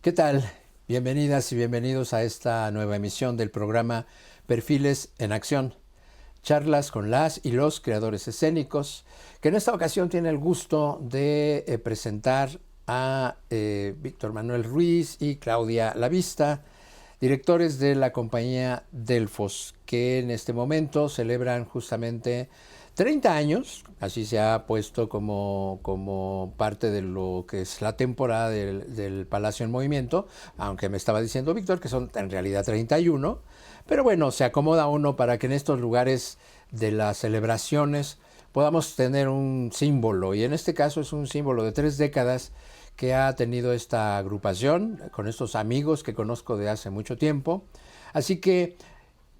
¿Qué tal? Bienvenidas y bienvenidos a esta nueva emisión del programa Perfiles en Acción. Charlas con las y los creadores escénicos, que en esta ocasión tiene el gusto de presentar a Víctor Manuel Ruiz y Claudia Lavista, directores de la compañía Delfos, que en este momento celebran justamente 30 años, así se ha puesto como parte de lo que es la temporada del Palacio en Movimiento, aunque me estaba diciendo Víctor que son en realidad 31, pero bueno, se acomoda uno para que en estos lugares de las celebraciones podamos tener un símbolo, y en este caso es un símbolo de 3 décadas que ha tenido esta agrupación con estos amigos que conozco de hace mucho tiempo. Así que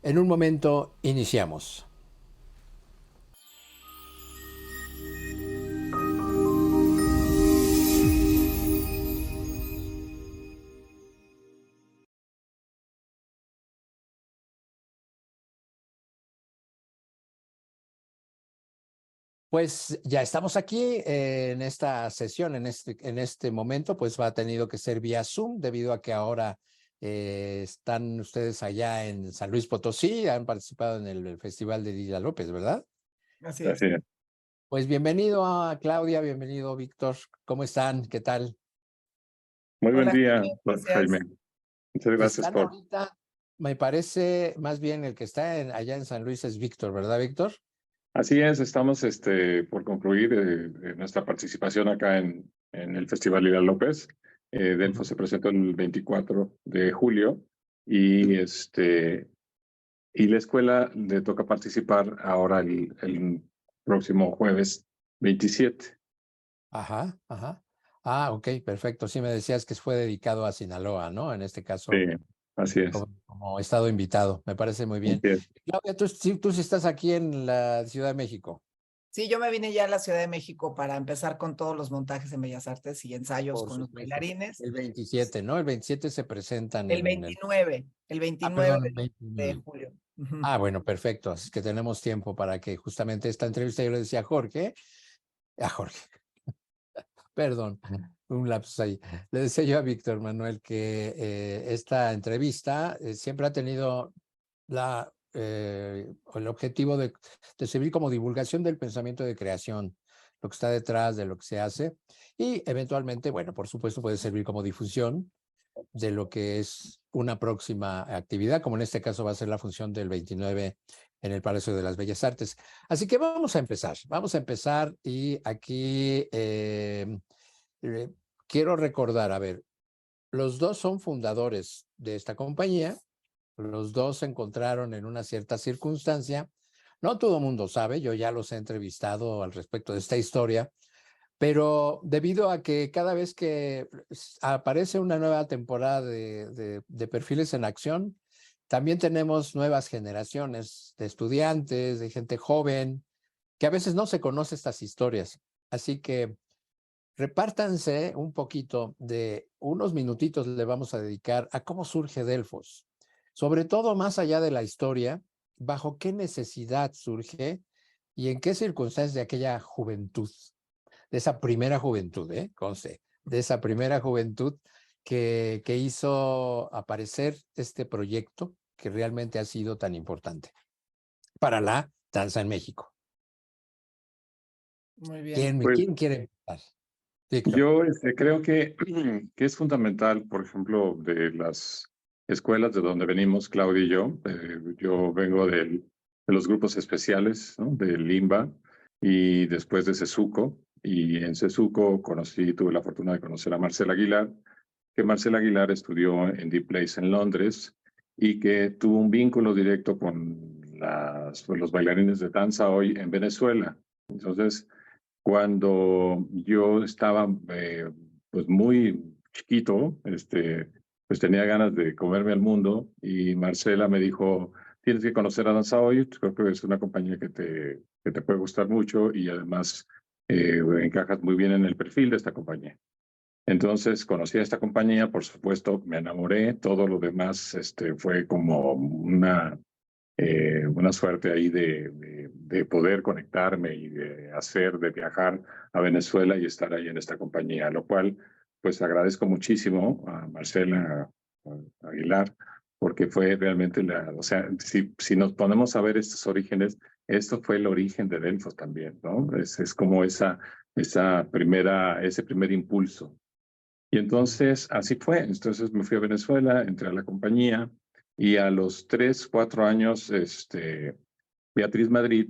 en un momento iniciamos. Pues ya estamos aquí en esta sesión, en este momento, pues ha tenido que ser vía Zoom debido a que ahora están ustedes allá en San Luis Potosí, han participado en el Festival de Dila López, ¿verdad? Así es. Así es. Pues bienvenido a Claudia, bienvenido Víctor, ¿cómo están? ¿Qué tal? Muy buen Hola, día, Jaime, Jaime. gracias. Muchas gracias Están por... ahorita, me parece más bien el que está allá en San Luis es Víctor, ¿verdad, Víctor? Así es, estamos por concluir nuestra participación acá en el Festival Lila López. Delfo se presentó el 24 de julio y, y la escuela le toca participar ahora el próximo jueves 27. Ajá, ajá. Ah, ok, perfecto. Sí me decías que fue dedicado a Sinaloa, ¿no? En este Sí, caso, así es. como estado invitado. Me parece muy Así bien. es. Claudia, tú sí estás aquí en la Ciudad de México. Sí, yo me vine ya a la Ciudad de México para empezar con todos los montajes en Bellas Artes y ensayos Por con los supuesto. bailarines. El 27, ¿no? El 27 se presentan El en el... 29, el Ah, 29 perdón, el de 29. julio. Ujú. Ah, bueno, perfecto. Así que tenemos tiempo para que justamente esta entrevista yo le decía a Jorge, perdón, un lapsus ahí. Le decía yo a Víctor Manuel que esta entrevista siempre ha tenido el objetivo de servir como divulgación del pensamiento de creación, lo que está detrás de lo que se hace, y eventualmente, bueno, por supuesto puede servir como difusión de lo que es una próxima actividad, como en este caso va a ser la función del 29 en el Palacio de las Bellas Artes. Así que vamos a empezar y aquí eh, quiero recordar, a ver, los dos son fundadores de esta compañía, los dos se encontraron en una cierta circunstancia, no todo el mundo sabe, yo ya los he entrevistado al respecto de esta historia, pero debido a que cada vez que aparece una nueva temporada de Perfiles en Acción, también tenemos nuevas generaciones de estudiantes, de gente joven, que a veces no se conoce estas historias. Así que repártanse un poquito de unos minutitos le vamos a dedicar a cómo surge Delfos, sobre todo más allá de la historia, bajo qué necesidad surge y en qué circunstancias de aquella juventud, de esa primera juventud, conste, de esa primera juventud que hizo aparecer este proyecto que realmente ha sido tan importante para la danza en México. Muy bien. ¿Quién, Pues quién quiere empezar? Víctor. yo creo que es fundamental, por ejemplo, de las escuelas de donde venimos, Claudia y yo. Yo vengo de los grupos especiales, ¿no? Del Limba y después de Cesuco. Y en Cesuco tuve la fortuna de conocer a Marcela Aguilar, que Marcela Aguilar estudió en Deep Place en Londres y que tuvo un vínculo directo con los bailarines de danza hoy en Venezuela. Entonces, cuando yo estaba pues muy chiquito, pues tenía ganas de comerme al mundo y Marcela me dijo, tienes que conocer a Danza Hoy, creo que es una compañía que te puede gustar mucho y además encajas muy bien en el perfil de esta compañía. Entonces conocí a esta compañía, por supuesto, me enamoré, todo lo demás fue como una suerte ahí de poder conectarme y de viajar a Venezuela y estar ahí en esta compañía, lo cual pues agradezco muchísimo a Marcela Aguilar, porque fue realmente o sea, si nos ponemos a ver estos orígenes, esto fue el origen de Delfos también, ¿no? Es como ese primer impulso. Y entonces así fue. Entonces me fui a Venezuela, entré a la compañía y a los 3, 4 años, Beatriz Madrid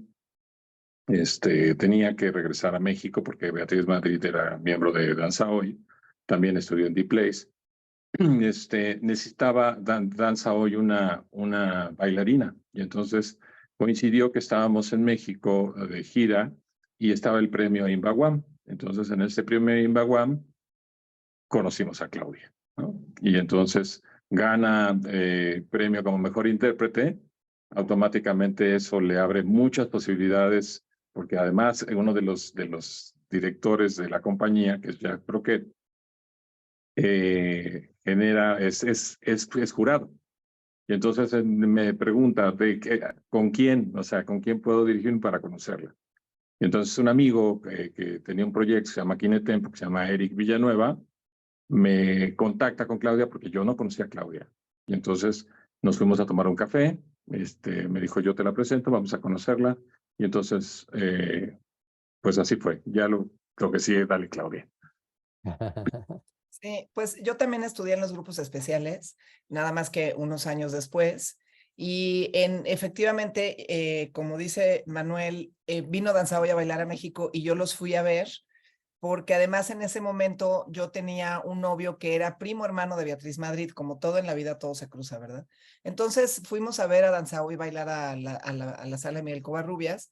tenía que regresar a México porque Beatriz Madrid era miembro de Danza Hoy, también estudió en D-Place. Necesitaba Danza Hoy una bailarina y entonces coincidió que estábamos en México de gira y estaba el premio Imbaguam. Entonces en este premio Imbaguam conocimos a Claudia, ¿no? Y entonces gana premio como mejor intérprete. Automáticamente eso le abre muchas posibilidades porque además uno de los directores de la compañía, que es Jacques Broquet, es jurado. Y entonces me pregunta con quién, o sea, con quién puedo dirigirme para conocerla. Y entonces un amigo que tenía un proyecto que se llama Kinetempo, que se llama Eric Villanueva, me contacta con Claudia porque yo no conocía a Claudia. Y entonces nos fuimos a tomar un café. Me dijo, yo te la presento, vamos a conocerla. Y entonces, pues así fue. Ya lo que sigue, dale, Claudia. Sí, pues yo también estudié en los grupos especiales, nada más que unos años después. Y efectivamente, como dice Manuel, vino Danza Hoy a bailar a México y yo los fui a ver, porque además en ese momento yo tenía un novio que era primo hermano de Beatriz Madrid, como todo en la vida todo se cruza, ¿verdad? Entonces fuimos a ver a Danza Hoy bailar a la sala de Miguel Covarrubias.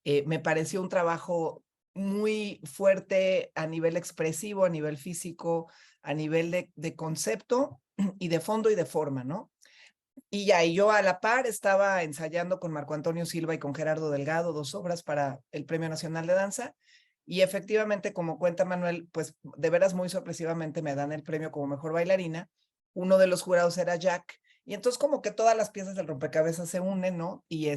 Me pareció un trabajo muy fuerte a nivel expresivo, a nivel físico, a nivel de concepto y de fondo y de forma, ¿no? Y ya, y yo a la par estaba ensayando con Marco Antonio Silva y con Gerardo Delgado 2 obras para el Premio Nacional de Danza. Y efectivamente, como cuenta Manuel, pues de veras muy sorpresivamente me dan el premio como mejor bailarina. Uno de los jurados era Jack. Y entonces como que todas las piezas del rompecabezas se unen, ¿no? Y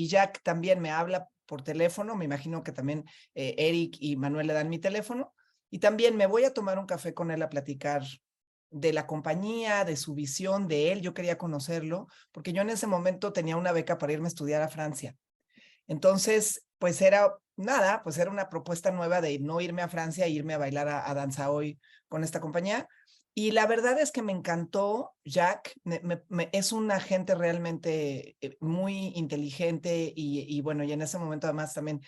Jack también me habla por teléfono, me imagino que también Eric y Manuel le dan mi teléfono. Y también me voy a tomar un café con él a platicar de la compañía, de su visión, de él. Yo quería conocerlo, porque yo en ese momento tenía una beca para irme a estudiar a Francia. Entonces, pues era nada, pues era una propuesta nueva de no irme a Francia e irme a bailar a Danza Hoy con esta compañía. Y la verdad es que me encantó Jack, es un agente realmente muy inteligente y bueno, y en ese momento además también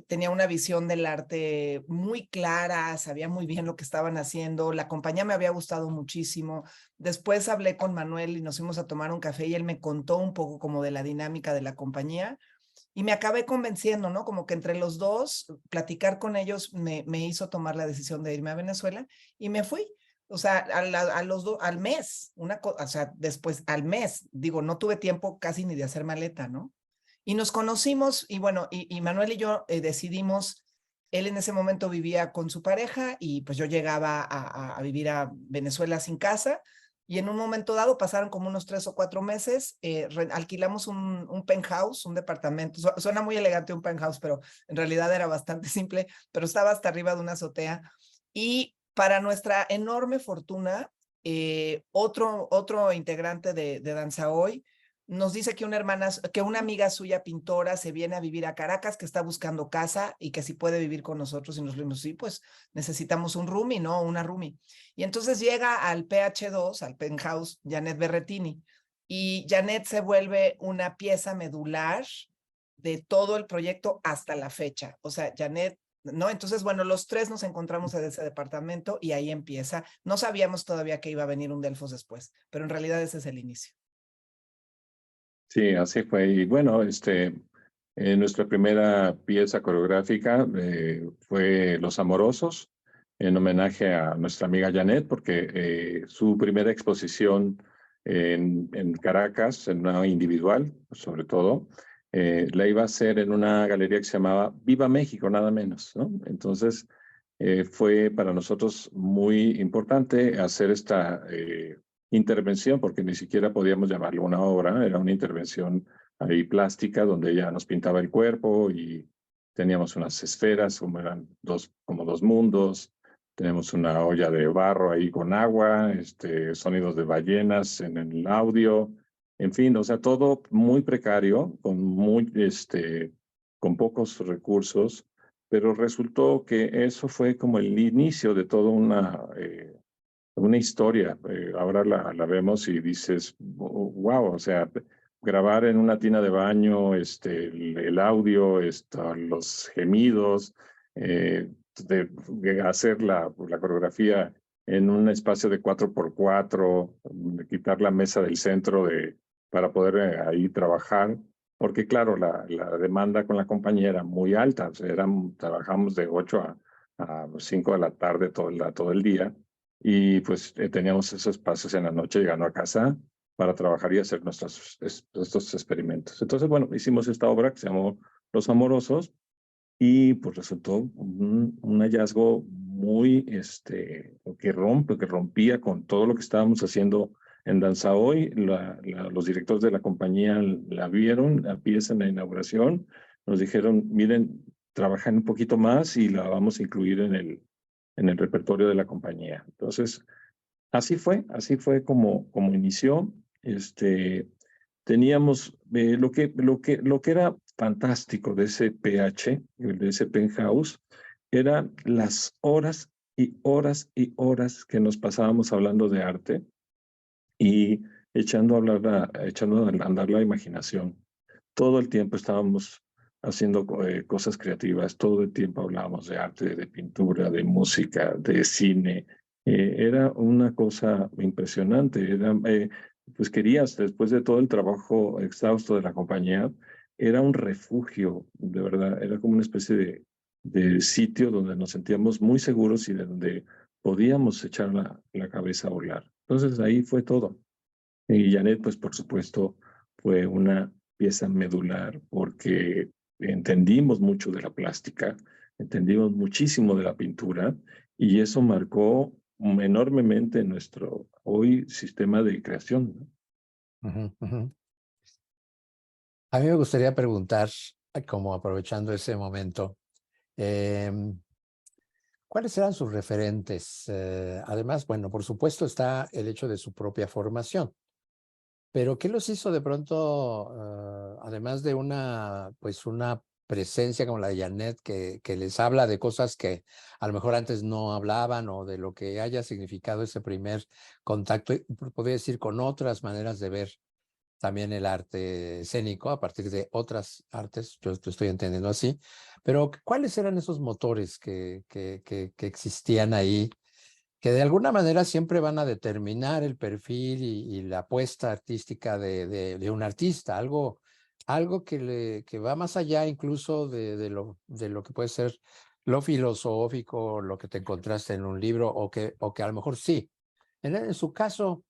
tenía una visión del arte muy clara, sabía muy bien lo que estaban haciendo, la compañía me había gustado muchísimo. Después hablé con Manuel y nos fuimos a tomar un café y él me contó un poco como de la dinámica de la compañía y me acabé convenciendo, ¿no? Como que entre los dos, platicar con ellos me hizo tomar la decisión de irme a Venezuela y me fui. O sea, al mes, o sea, después al mes, digo, no tuve tiempo casi ni de hacer maleta, ¿no? Y nos conocimos y bueno, y Manuel y yo decidimos, él en ese momento vivía con su pareja y pues yo llegaba a vivir a Venezuela sin casa y en un momento dado pasaron como unos 3 o 4 meses, alquilamos un penthouse, un departamento, suena muy elegante un penthouse, pero en realidad era bastante simple, pero estaba hasta arriba de una azotea y para nuestra enorme fortuna, otro integrante de Danza Hoy nos dice que una amiga suya pintora se viene a vivir a Caracas, que está buscando casa y que si puede vivir con nosotros. Y nos dijimos, sí, pues necesitamos un roomie, ¿no? Una roomie. Y entonces llega al PH2, al penthouse, Janet Berretini. Y Janet se vuelve una pieza medular de todo el proyecto hasta la fecha. O sea, Janet, ¿no? Entonces, bueno, los tres nos encontramos en ese departamento y ahí empieza. No sabíamos todavía que iba a venir un Delfos después, pero en realidad ese es el inicio. Sí, así fue. Y bueno, nuestra primera pieza coreográfica fue Los Amorosos, en homenaje a nuestra amiga Janet, porque su primera exposición en Caracas, en una individual, sobre todo, la iba a hacer en una galería que se llamaba Viva México, nada menos, ¿no? Entonces, fue para nosotros muy importante hacer esta intervención, porque ni siquiera podíamos llamarlo una obra, era una intervención ahí plástica donde ella nos pintaba el cuerpo y teníamos unas esferas como eran como dos mundos tenemos una olla de barro ahí con agua, sonidos de ballenas en el audio, en fin, o sea, todo muy precario, con pocos recursos, pero resultó que eso fue como el inicio de toda una historia. Ahora la vemos y dices, wow, o sea, grabar en una tina de baño, el audio, los gemidos, de hacer la coreografía en un espacio de 4x4, de quitar la mesa del centro para poder ahí trabajar, porque claro, la demanda con la compañía era muy alta, o sea, trabajamos de 8 a 5 de la tarde todo el día, y pues teníamos esos espacios en la noche llegando a casa para trabajar y hacer estos experimentos. Entonces, bueno, hicimos esta obra que se llamó Los Amorosos, y pues resultó un hallazgo muy, que rompía con todo lo que estábamos haciendo en Danza Hoy. Los directores de la compañía la vieron, la pieza en la inauguración, nos dijeron, miren, trabajan un poquito más y la vamos a incluir en el repertorio de la compañía. Entonces, así fue como inició. Teníamos lo que era fantástico de ese PH, de ese penthouse, era las horas y horas y horas que nos pasábamos hablando de arte y echando a andar la imaginación. Todo el tiempo estábamos haciendo cosas creativas, todo el tiempo hablábamos de arte, de pintura, de música, de cine. Era una cosa impresionante. Pues querías, después de todo el trabajo exhausto de la compañía, era un refugio, de verdad, era como una especie de sitio donde nos sentíamos muy seguros y de donde podíamos echar la cabeza a volar. Entonces ahí fue todo. Y Janet, pues por supuesto, fue una pieza medular porque entendimos mucho de la plástica, entendimos muchísimo de la pintura, y eso marcó enormemente nuestro hoy sistema de creación, ¿no? Ujú, ujú. A mí me gustaría preguntar, como aprovechando ese momento, em, ¿cuáles eran sus referentes? Además, bueno, por supuesto está el hecho de su propia formación, pero ¿qué los hizo de pronto, además de pues una presencia como la de Janet, que les habla de cosas que a lo mejor antes no hablaban, o de lo que haya significado ese primer contacto, podría decir, con otras maneras de ver también el arte escénico a partir de otras artes, yo lo estoy entendiendo así, pero ¿cuáles eran esos motores que existían ahí, que de alguna manera siempre van a determinar el perfil y la apuesta artística de un artista? Algo que va más allá incluso de lo que puede ser lo filosófico, lo que te encontraste en un libro, o que a lo mejor sí. En su caso,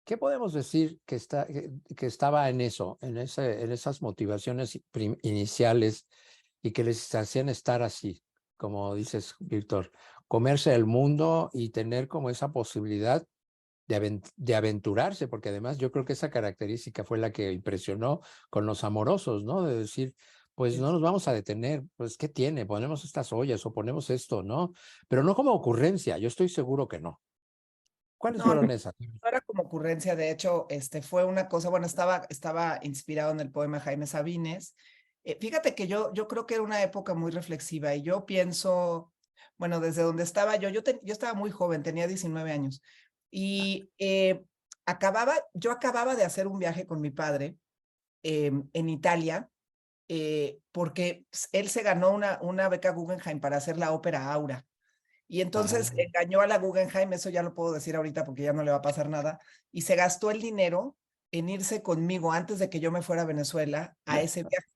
¿qué podemos decir que estaba en eso, en esas motivaciones iniciales, y que les hacían estar así, como dices, Víctor, comerse el mundo y tener como esa posibilidad de aventurarse? Porque además yo creo que esa característica fue la que impresionó con Los Amorosos, ¿no? De decir, pues no nos vamos a detener, pues ¿qué tiene? Ponemos estas ollas o ponemos esto, ¿no? Pero no como ocurrencia, yo estoy seguro que no. ¿Cuáles No, no fueron esas? era como ocurrencia, de hecho, fue una cosa, bueno, estaba inspirado en el poema Jaime Sabines. Fíjate que yo creo que era una época muy reflexiva, y yo pienso, bueno, desde donde estaba yo estaba muy joven, tenía 19 años, y yo acababa de hacer un viaje con mi padre en Italia, porque él se ganó una beca Guggenheim para hacer la ópera Aura. Y entonces Ah, engañó a la Guggenheim, eso ya lo puedo decir ahorita porque ya no le va a pasar nada, y se gastó el dinero en irse conmigo antes de que yo me fuera a Venezuela a ese viaje.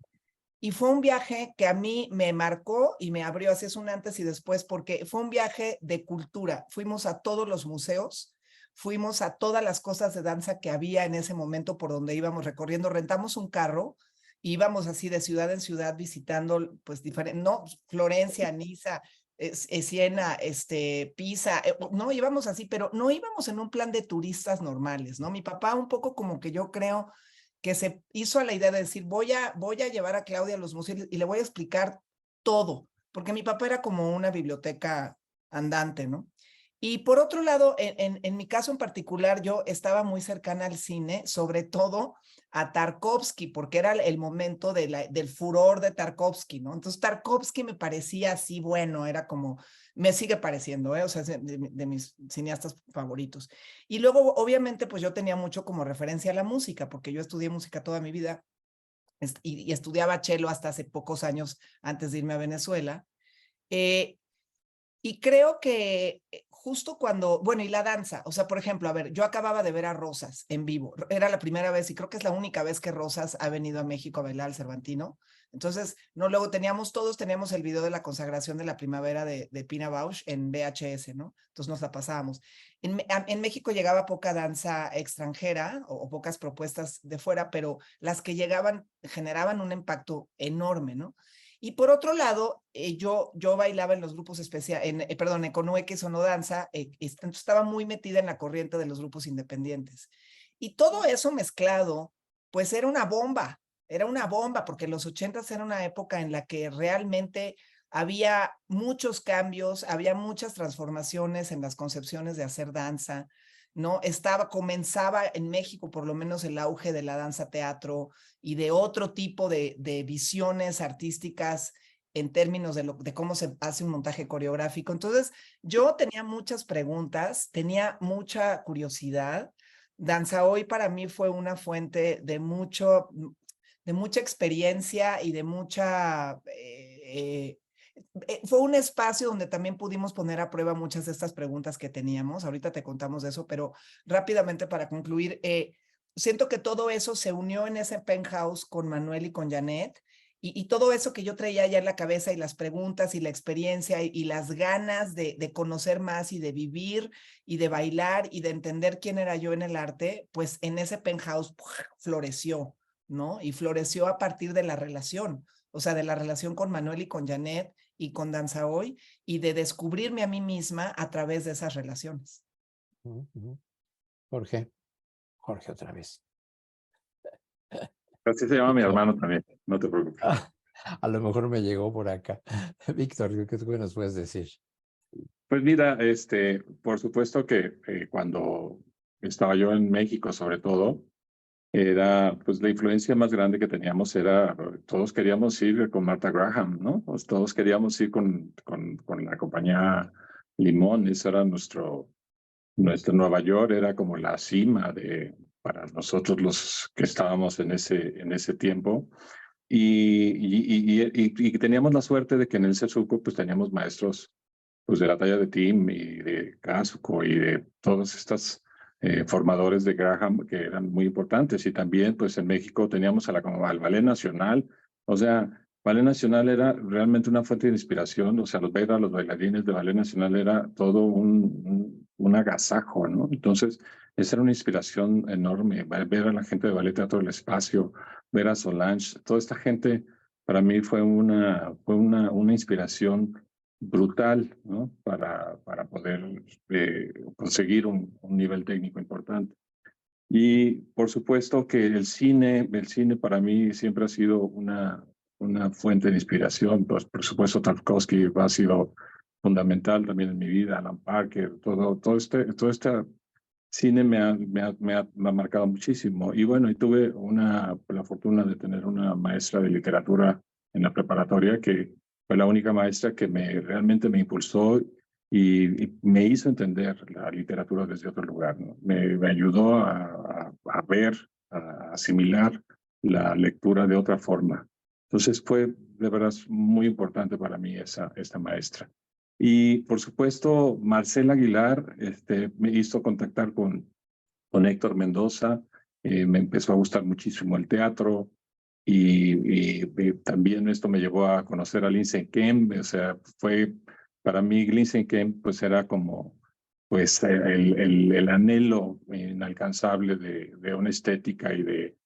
Y fue un viaje que a mí me marcó y me abrió, así es un antes y después, porque fue un viaje de cultura. Fuimos a todos los museos, fuimos a todas las cosas de danza que había en ese momento por donde íbamos recorriendo, rentamos un carro, íbamos así de ciudad en ciudad visitando, pues diferentes, no, Florencia, Niza, Siena, Pisa, no íbamos así, pero no íbamos en un plan de turistas normales, ¿no? Mi papá un poco como que yo creo que se hizo a la idea de decir, voy a llevar a Claudia a los museos y le voy a explicar todo, porque mi papá era como una biblioteca andante, ¿no? Y por otro lado, en mi caso en particular, yo estaba muy cercana al cine, sobre todo a Tarkovsky, porque era el momento del furor de Tarkovsky, ¿no? Entonces Tarkovsky me parecía así, bueno, era como, me sigue pareciendo, ¿eh? O sea, es de mis cineastas favoritos. Y luego, obviamente, pues yo tenía mucho como referencia a la música, porque yo estudié música toda mi vida y estudiaba cello hasta hace pocos años antes de irme a Venezuela. Y creo que justo cuando, bueno, y la danza, o sea, por ejemplo, a ver, yo acababa de ver a Rosas en vivo, era la primera vez y creo que es la única vez que Rosas ha venido a México a bailar al Cervantino. Entonces, no, luego todos teníamos el video de la consagración de la primavera de Pina Bausch en VHS, ¿no? Entonces nos la pasábamos. En México llegaba poca danza extranjera o pocas propuestas de fuera, pero las que llegaban generaban un impacto enorme, ¿no? Y por otro lado, yo bailaba en los grupos especiales, perdón, en Conueque Sonodanza, entonces estaba muy metida en la corriente de los grupos independientes. Y todo eso mezclado, pues era una bomba, porque los 80s era una época en la que realmente había muchos cambios, había muchas transformaciones en las concepciones de hacer danza, ¿no? Comenzaba en México por lo menos el auge de la danza teatro y de otro tipo de visiones artísticas en términos de cómo se hace un montaje coreográfico. Entonces, yo tenía muchas preguntas, tenía mucha curiosidad. Danza Hoy para mí fue una fuente de mucha experiencia y de mucha... fue un espacio donde también pudimos poner a prueba muchas de estas preguntas que teníamos. Ahorita te contamos de eso, pero rápidamente para concluir, siento que todo eso se unió en ese penthouse con Manuel y con Janet, y todo eso que yo traía ya en la cabeza y las preguntas y la experiencia y las ganas de conocer más y de vivir y de bailar y de entender quién era yo en el arte, pues en ese penthouse floreció, ¿no? Y floreció a partir de la relación, o sea, de la relación con Manuel y con Janet y con Danza Hoy, y de descubrirme a mí misma a través de esas relaciones. Jorge otra vez. Así se llama mi hermano también, no te preocupes. A lo mejor me llegó por acá. Víctor, ¿qué nos puedes decir? Pues mira, por supuesto que cuando estaba yo en México, sobre todo, era, pues la influencia más grande que teníamos era, todos queríamos ir con Martha Graham, ¿no? Pues, todos queríamos ir con la compañía Limón, eso era nuestro Nueva York era como la cima para nosotros los que estábamos en ese tiempo. Y teníamos la suerte de que en el CESUCO pues teníamos maestros pues de la talla de Tim y de Kazuko y de todos estos formadores de Graham que eran muy importantes. Y también pues en México teníamos al Ballet Nacional. O sea, Ballet Nacional era realmente una fuente de inspiración. O sea, los bailarines de Ballet Nacional era todo un agasajo, ¿no? Entonces, esa era una inspiración enorme. Ver a la gente de Ballet Teatro del Espacio, ver a Solange, toda esta gente para mí fue una inspiración brutal, ¿no? Para poder conseguir un nivel técnico importante. Y por supuesto que el cine para mmí siempre ha sido una fuente de inspiración. Pues, por supuesto, Tarkovsky ha sido fundamental también en mi vida, Alan Parker, todo este cine me ha marcado muchísimo. Y bueno, y tuve la fortuna de tener una maestra de literatura en la preparatoria que fue la única maestra que realmente me impulsó y me hizo entender la literatura desde otro lugar, ¿no? Me ayudó a ver, a asimilar la lectura de otra forma. Entonces fue de verdad muy importante para mí esta maestra. Y por supuesto, Marcela Aguilar me hizo contactar con Héctor Mendoza, me empezó a gustar muchísimo el teatro y también esto me llevó a conocer a Lindsay Kemp. O sea, para mí Lindsay Kemp pues era como pues el anhelo inalcanzable de una estética y de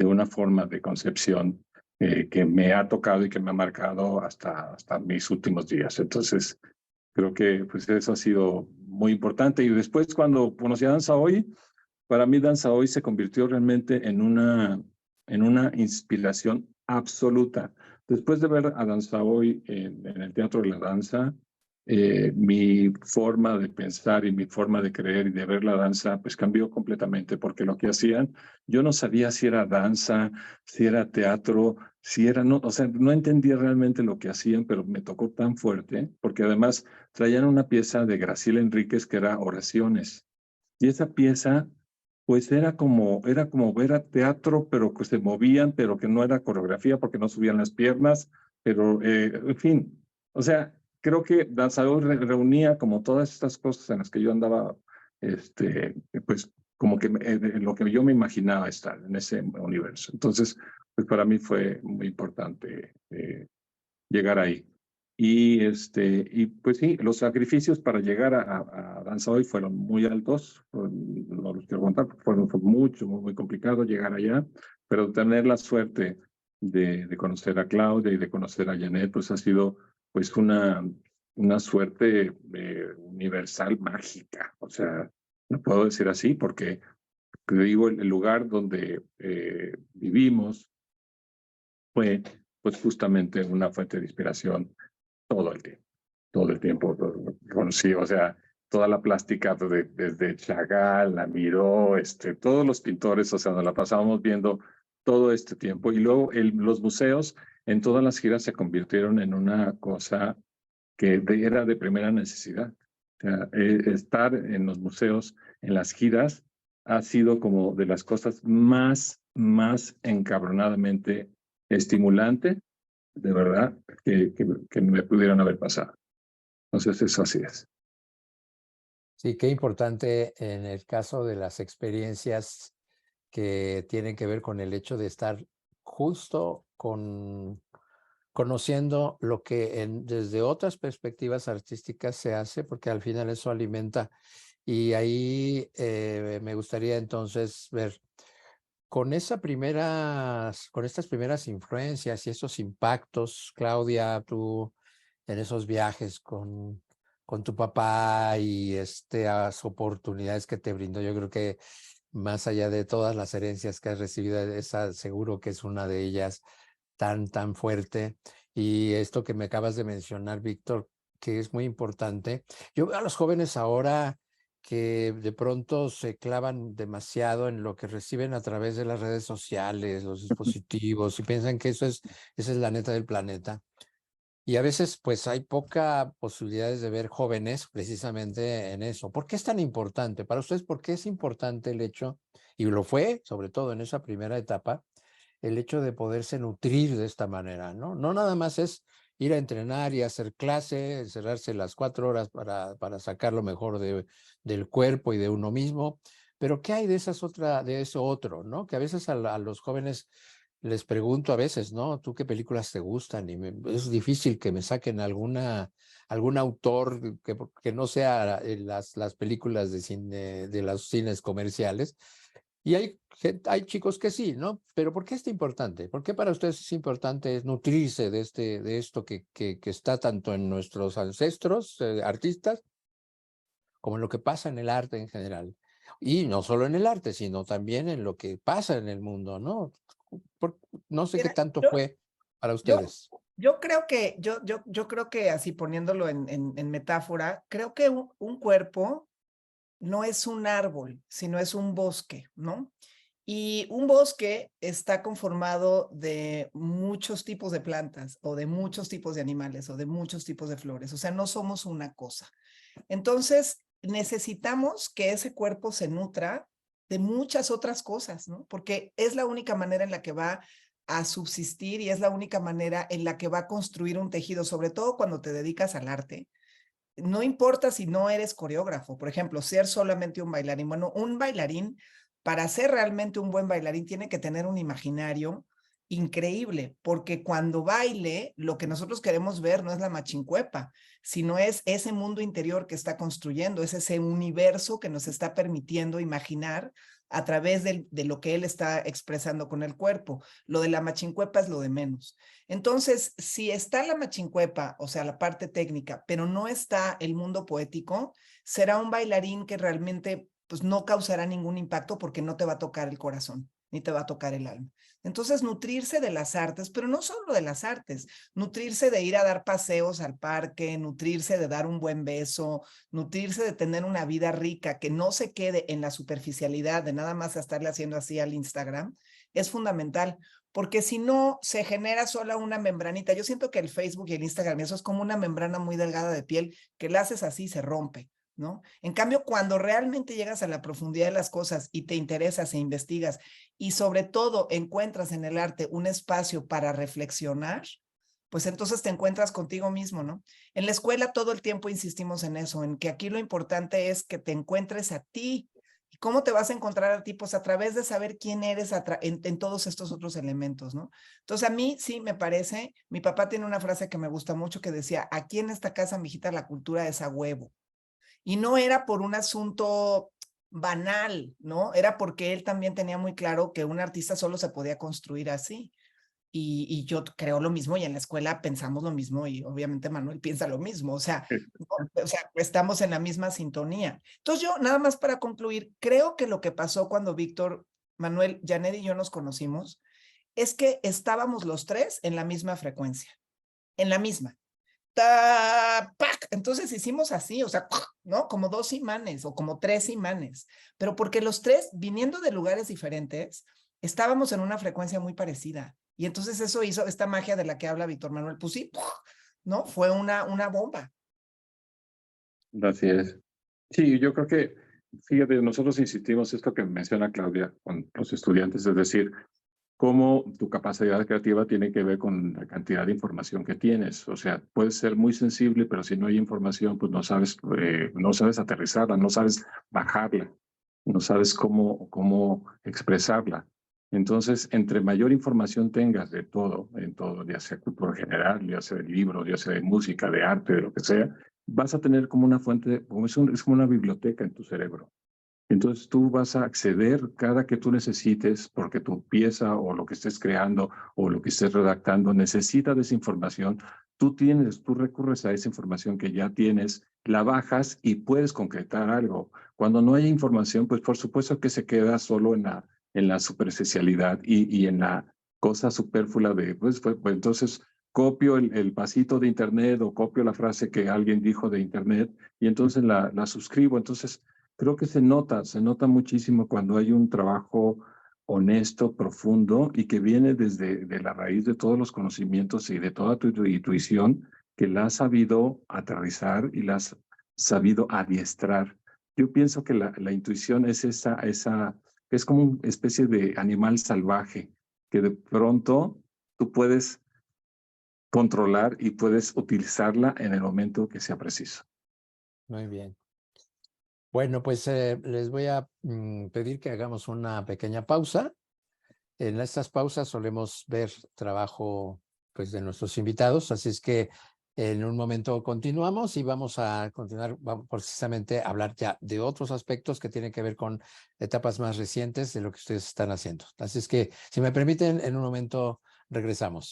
una forma de concepción que me ha tocado y que me ha marcado hasta mis últimos días. Entonces, creo que pues eso ha sido muy importante. Y después cuando conocí a Danza Hoy, para mí Danza Hoy se convirtió realmente en una inspiración absoluta. Después de ver a Danza Hoy en el Teatro de la Danza, mi forma de pensar y mi forma de creer y de ver la danza, pues cambió completamente, porque lo que hacían, yo no sabía si era danza, si era teatro, si era, no, o sea, no entendía realmente lo que hacían, pero me tocó tan fuerte, porque además traían una pieza de Graciela Enríquez que era Oraciones, y esa pieza, pues era como ver a teatro, pero que se movían, pero que no era coreografía porque no subían las piernas, pero en fin, o sea, creo que Danzador reunía como todas estas cosas en las que yo andaba, pues como que en lo que yo me imaginaba estar en ese universo. Entonces, pues para mí fue muy importante llegar ahí. Y pues sí, los sacrificios para llegar a Danza Hoy fueron muy altos, no los quiero contar, fue mucho, muy complicado llegar allá, pero tener la suerte de conocer a Claudia y de conocer a Janet, pues ha sido pues una suerte universal mágica, o sea, no puedo decir así porque, te digo, el lugar donde vivimos fue pues justamente una fuente de inspiración todo el tiempo conocí, o sea, toda la plástica desde Chagall, la Miró, todos los pintores, o sea, nos la pasábamos viendo todo este tiempo. Y luego los museos en todas las giras se convirtieron en una cosa que era de primera necesidad. O sea, estar en los museos, en las giras, ha sido como de las cosas más encabronadamente estimulante, de verdad, que me pudieron haber pasado. Entonces, eso así es. Sí, qué importante en el caso de las experiencias que tienen que ver con el hecho de estar justo conociendo lo que desde otras perspectivas artísticas se hace, porque al final eso alimenta. Y ahí me gustaría entonces ver con con estas primeras influencias y esos impactos, Claudia, tú en esos viajes con tu papá y las oportunidades que te brindó, yo creo que más allá de todas las herencias que has recibido, esa seguro que es una de ellas tan fuerte. Y esto que me acabas de mencionar, Víctor, que es muy importante. Yo veo a los jóvenes ahora que de pronto se clavan demasiado en lo que reciben a través de las redes sociales, los dispositivos, y piensan que esa es la neta del planeta. Y a veces, pues, hay poca posibilidades de ver jóvenes precisamente en eso. ¿Por qué es tan importante? Para ustedes, ¿por qué es importante el hecho, y lo fue, sobre todo en esa primera etapa, el hecho de poderse nutrir de esta manera, ¿no? No nada más es ir a entrenar y hacer clase, encerrarse las 4 horas para sacar lo mejor del cuerpo y de uno mismo, pero ¿qué hay de de eso otro, ¿no? Que a veces a los jóvenes les pregunto a veces, ¿no? ¿Tú qué películas te gustan? Y es difícil que me saquen algún autor que no sea las películas de cine, de los cines comerciales. Y hay chicos que sí, ¿no? Pero ¿por qué es importante? ¿Por qué para ustedes es importante nutrirse de esto que está tanto en nuestros ancestros, artistas, como en lo que pasa en el arte en general? Y no solo en el arte, sino también en lo que pasa en el mundo, ¿no? No sé qué Mira, tanto yo, fue para yo, ustedes. yo creo que así poniéndolo en metáfora, creo que un cuerpo no es un árbol, sino es un bosque, ¿no? Y un bosque está conformado de muchos tipos de plantas o de muchos tipos de animales o de muchos tipos de flores. O sea, no somos una cosa. Entonces, necesitamos que ese cuerpo se nutra de muchas otras cosas, ¿no? Porque es la única manera en la que va a subsistir y es la única manera en la que va a construir un tejido, sobre todo cuando te dedicas al arte. No importa si no eres coreógrafo, por ejemplo, ser solamente un bailarín. Bueno, un bailarín, para ser realmente un buen bailarín, tiene que tener un imaginario increíble, porque cuando baile, lo que nosotros queremos ver no es la machincuepa, sino es ese mundo interior que está construyendo, es ese universo que nos está permitiendo imaginar a través de lo que él está expresando con el cuerpo. Lo de la machincuepa es lo de menos. Entonces, si está la machincuepa, o sea, la parte técnica, pero no está el mundo poético, será un bailarín que realmente pues, no causará ningún impacto porque no te va a tocar el corazón. ni te va a tocar el alma. Entonces, nutrirse de las artes, pero no solo de las artes, nutrirse de ir a dar paseos al parque, nutrirse de dar un buen beso, nutrirse de tener una vida rica, que no se quede en la superficialidad de nada más estarle haciendo así al Instagram, es fundamental, porque si no, se genera sola una membranita. Yo siento que el Facebook y el Instagram, eso es como una membrana muy delgada de piel, que la haces así y se rompe, ¿no? En cambio, cuando realmente llegas a la profundidad de las cosas y te interesas e investigas y sobre todo encuentras en el arte un espacio para reflexionar, pues entonces te encuentras contigo mismo, ¿no? En la escuela todo el tiempo insistimos en eso, en que aquí lo importante es que te encuentres a ti. ¿Y cómo te vas a encontrar a ti? Pues a través de saber quién eres en todos estos otros elementos, ¿no? Entonces a mí sí me parece, mi papá tiene una frase que me gusta mucho que decía, aquí en esta casa, mijita, la cultura es a huevo. Y no era por un asunto banal, ¿no? Era porque él también tenía muy claro que un artista solo se podía construir así. Y yo creo lo mismo y en la escuela pensamos lo mismo y obviamente Manuel piensa lo mismo, ¿no? O sea, estamos en la misma sintonía. Entonces yo, nada más para concluir, creo que lo que pasó cuando Víctor, Manuel, Janet y yo nos conocimos es que estábamos los tres en la misma frecuencia, en la misma. ¡Pac! Entonces hicimos así, o sea, ¿no? Como dos imanes o como tres imanes, pero porque los tres, viniendo de lugares diferentes, estábamos en una frecuencia muy parecida. Y entonces eso hizo esta magia de la que habla Víctor Manuel. Pues sí, ¿no? Fue una bomba. Así es. Sí, yo creo que, fíjate, nosotros insistimos esto que menciona Claudia con los estudiantes, es decir, cómo tu capacidad creativa tiene que ver con la cantidad de información que tienes. O sea, puedes ser muy sensible, pero si no hay información, pues no sabes aterrizarla, no sabes bajarla, no sabes cómo expresarla. Entonces, entre mayor información tengas de todo, en todo, ya sea cultura general, ya sea de libros, ya sea de música, de arte, de lo que sea, vas a tener como una fuente, es como una biblioteca en tu cerebro. Entonces tú vas a acceder cada que tú necesites, porque tu pieza o lo que estés creando o lo que estés redactando necesita de esa información. Tú recurres a esa información que ya tienes, la bajas y puedes concretar algo. Cuando no hay información, pues por supuesto que se queda solo en la superficialidad y en la cosa superflua de, pues entonces copio el pasito de Internet o copio la frase que alguien dijo de Internet y entonces la suscribo. Entonces, creo que se nota muchísimo cuando hay un trabajo honesto, profundo y que viene desde de la raíz de todos los conocimientos y de toda tu intuición que la has sabido aterrizar y la has sabido adiestrar. Yo pienso que la intuición es es como una especie de animal salvaje que de pronto tú puedes controlar y puedes utilizarla en el momento que sea preciso. Muy bien. Bueno, pues les voy a pedir que hagamos una pequeña pausa. En estas pausas solemos ver trabajo pues, de nuestros invitados, así es que en un momento continuamos y vamos a continuar, vamos precisamente a hablar ya de otros aspectos que tienen que ver con etapas más recientes de lo que ustedes están haciendo. Así es que, si me permiten, en un momento regresamos.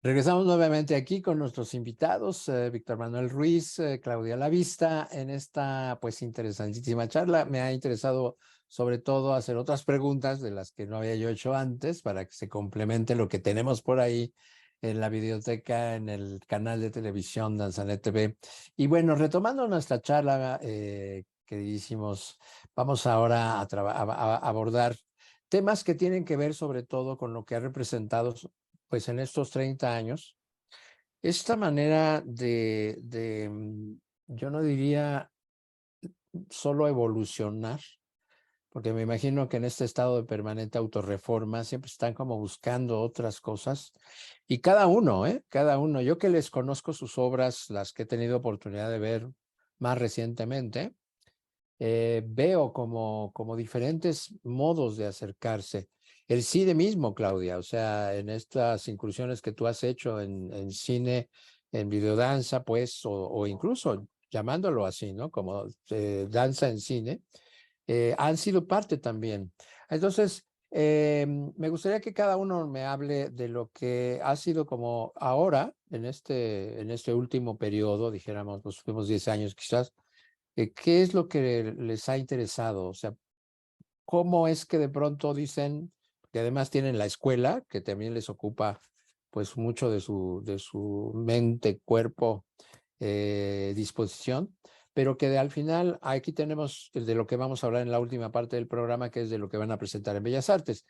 Regresamos nuevamente aquí con nuestros invitados, Víctor Manuel Ruiz, Claudia Lavista, en esta pues interesantísima charla. Me ha interesado sobre todo hacer otras preguntas de las que no había yo hecho antes para que se complemente lo que tenemos por ahí en la videoteca, en el canal de televisión Danzanet TV. Y bueno, retomando nuestra charla, queridísimos, vamos ahora a abordar temas que tienen que ver sobre todo con lo que ha representado pues en estos 30 años, esta manera yo no diría solo evolucionar, porque me imagino que en este estado de permanente autorreforma siempre están como buscando otras cosas, y cada uno, yo que les conozco sus obras, las que he tenido oportunidad de ver más recientemente, veo como diferentes modos de acercarse. El cine mismo, Claudia, o sea, en estas incursiones que tú has hecho en cine, en videodanza, pues, o incluso llamándolo así, ¿no? Como danza en cine, han sido parte también. Entonces, me gustaría que cada uno me hable de lo que ha sido como ahora, en este último periodo, dijéramos, los últimos 10 años quizás, ¿qué es lo que les ha interesado? O sea, ¿cómo es que de pronto dicen que además tienen la escuela, que también les ocupa pues mucho de su mente, cuerpo, disposición, pero que al final aquí tenemos de lo que vamos a hablar en la última parte del programa, que es de lo que van a presentar en Bellas Artes.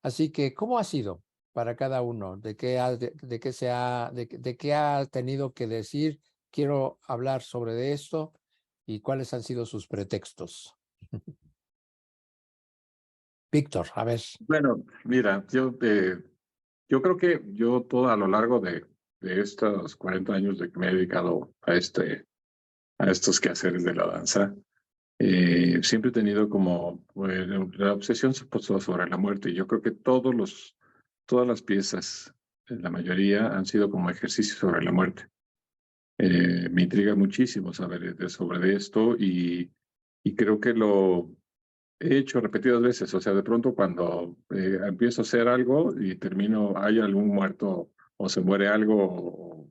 Así que, ¿cómo ha sido para cada uno? ¿De qué de qué ha tenido que decir? Quiero hablar sobre esto y cuáles han sido sus pretextos. Víctor, a ver. Bueno, mira, yo creo que yo todo a lo largo de estos 40 años de que me he dedicado a estos quehaceres de la danza, siempre he tenido como la obsesión se puso sobre la muerte. Y yo creo que todas las piezas, la mayoría, han sido como ejercicios sobre la muerte. Me intriga muchísimo saber sobre esto y creo que lo he hecho repetidas veces. O sea, de pronto cuando empiezo a hacer algo y termino, hay algún muerto o se muere algo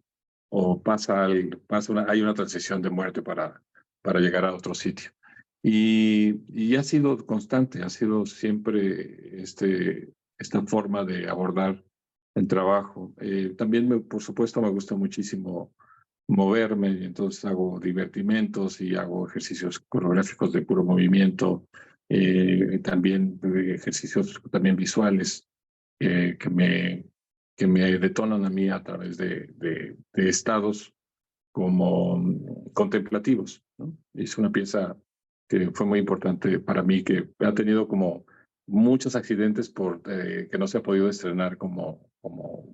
o hay una transición de muerte para llegar a otro sitio. Y ha sido constante, ha sido siempre esta forma de abordar el trabajo. También, por supuesto, me gusta muchísimo moverme y entonces hago divertimentos y hago ejercicios coreográficos de puro movimiento, también ejercicios también visuales eh, que me, que me detonan a mí a través de estados como contemplativos, ¿no? Es una pieza que fue muy importante para mí, que ha tenido como muchos accidentes que no se ha podido estrenar como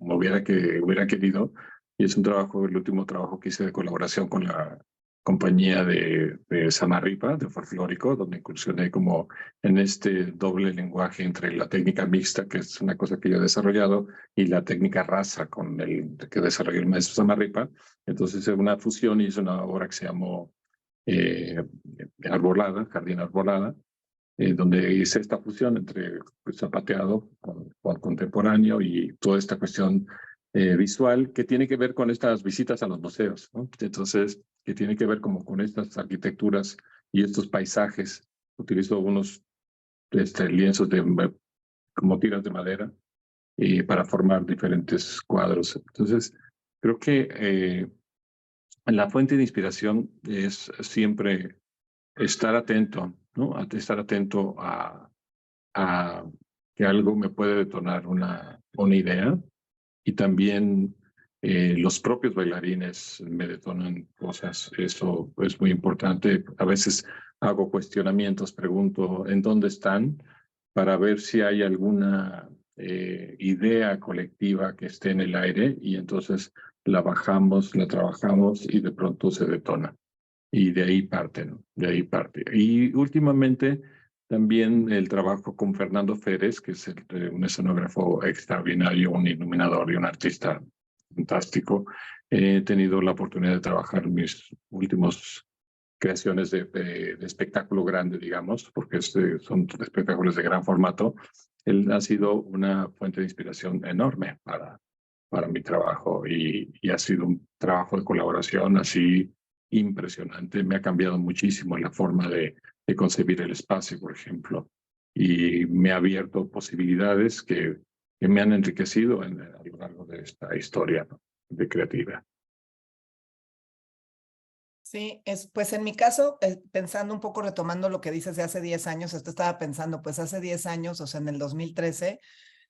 hubiera querido. Y es un trabajo, el último trabajo que hice de colaboración con la compañía de Samarripa, de folclórico, donde incursioné como en este doble lenguaje entre la técnica mixta, que es una cosa que yo he desarrollado, y la técnica rasa que desarrolló el maestro Samarripa. Entonces, es una fusión y hice una obra que se llamó Arbolada, Jardín Arbolada, donde hice esta fusión entre pues, zapateado con contemporáneo y toda esta cuestión visual que tiene que ver con estas visitas a los museos, ¿no? Entonces, que tiene que ver como con estas arquitecturas y estos paisajes. Utilizo unos lienzos como tiras de madera para formar diferentes cuadros. Entonces, creo que la fuente de inspiración es siempre estar atento, ¿no? Estar atento a que algo me puede detonar una idea y también los propios bailarines me detonan cosas. Eso es muy importante. A veces hago cuestionamientos, pregunto en dónde están para ver si hay alguna idea colectiva que esté en el aire y entonces la bajamos, la trabajamos y de pronto se detona. Y de ahí parte, ¿no? De ahí parte. Y últimamente también el trabajo con Fernando Férez, que es un escenógrafo extraordinario, un iluminador y un artista fantástico. He tenido la oportunidad de trabajar mis últimos creaciones de espectáculo grande, digamos, porque son espectáculos de gran formato. Él ha sido una fuente de inspiración enorme para mi trabajo y ha sido un trabajo de colaboración así impresionante. Me ha cambiado muchísimo la forma de concebir el espacio, por ejemplo, y me ha abierto posibilidades que me han enriquecido a lo largo de esta historia, ¿no?, de creativa. Sí, pues en mi caso, pensando un poco, retomando lo que dices de hace 10 años, esto estaba pensando, pues hace 10 años, o sea, en el 2013,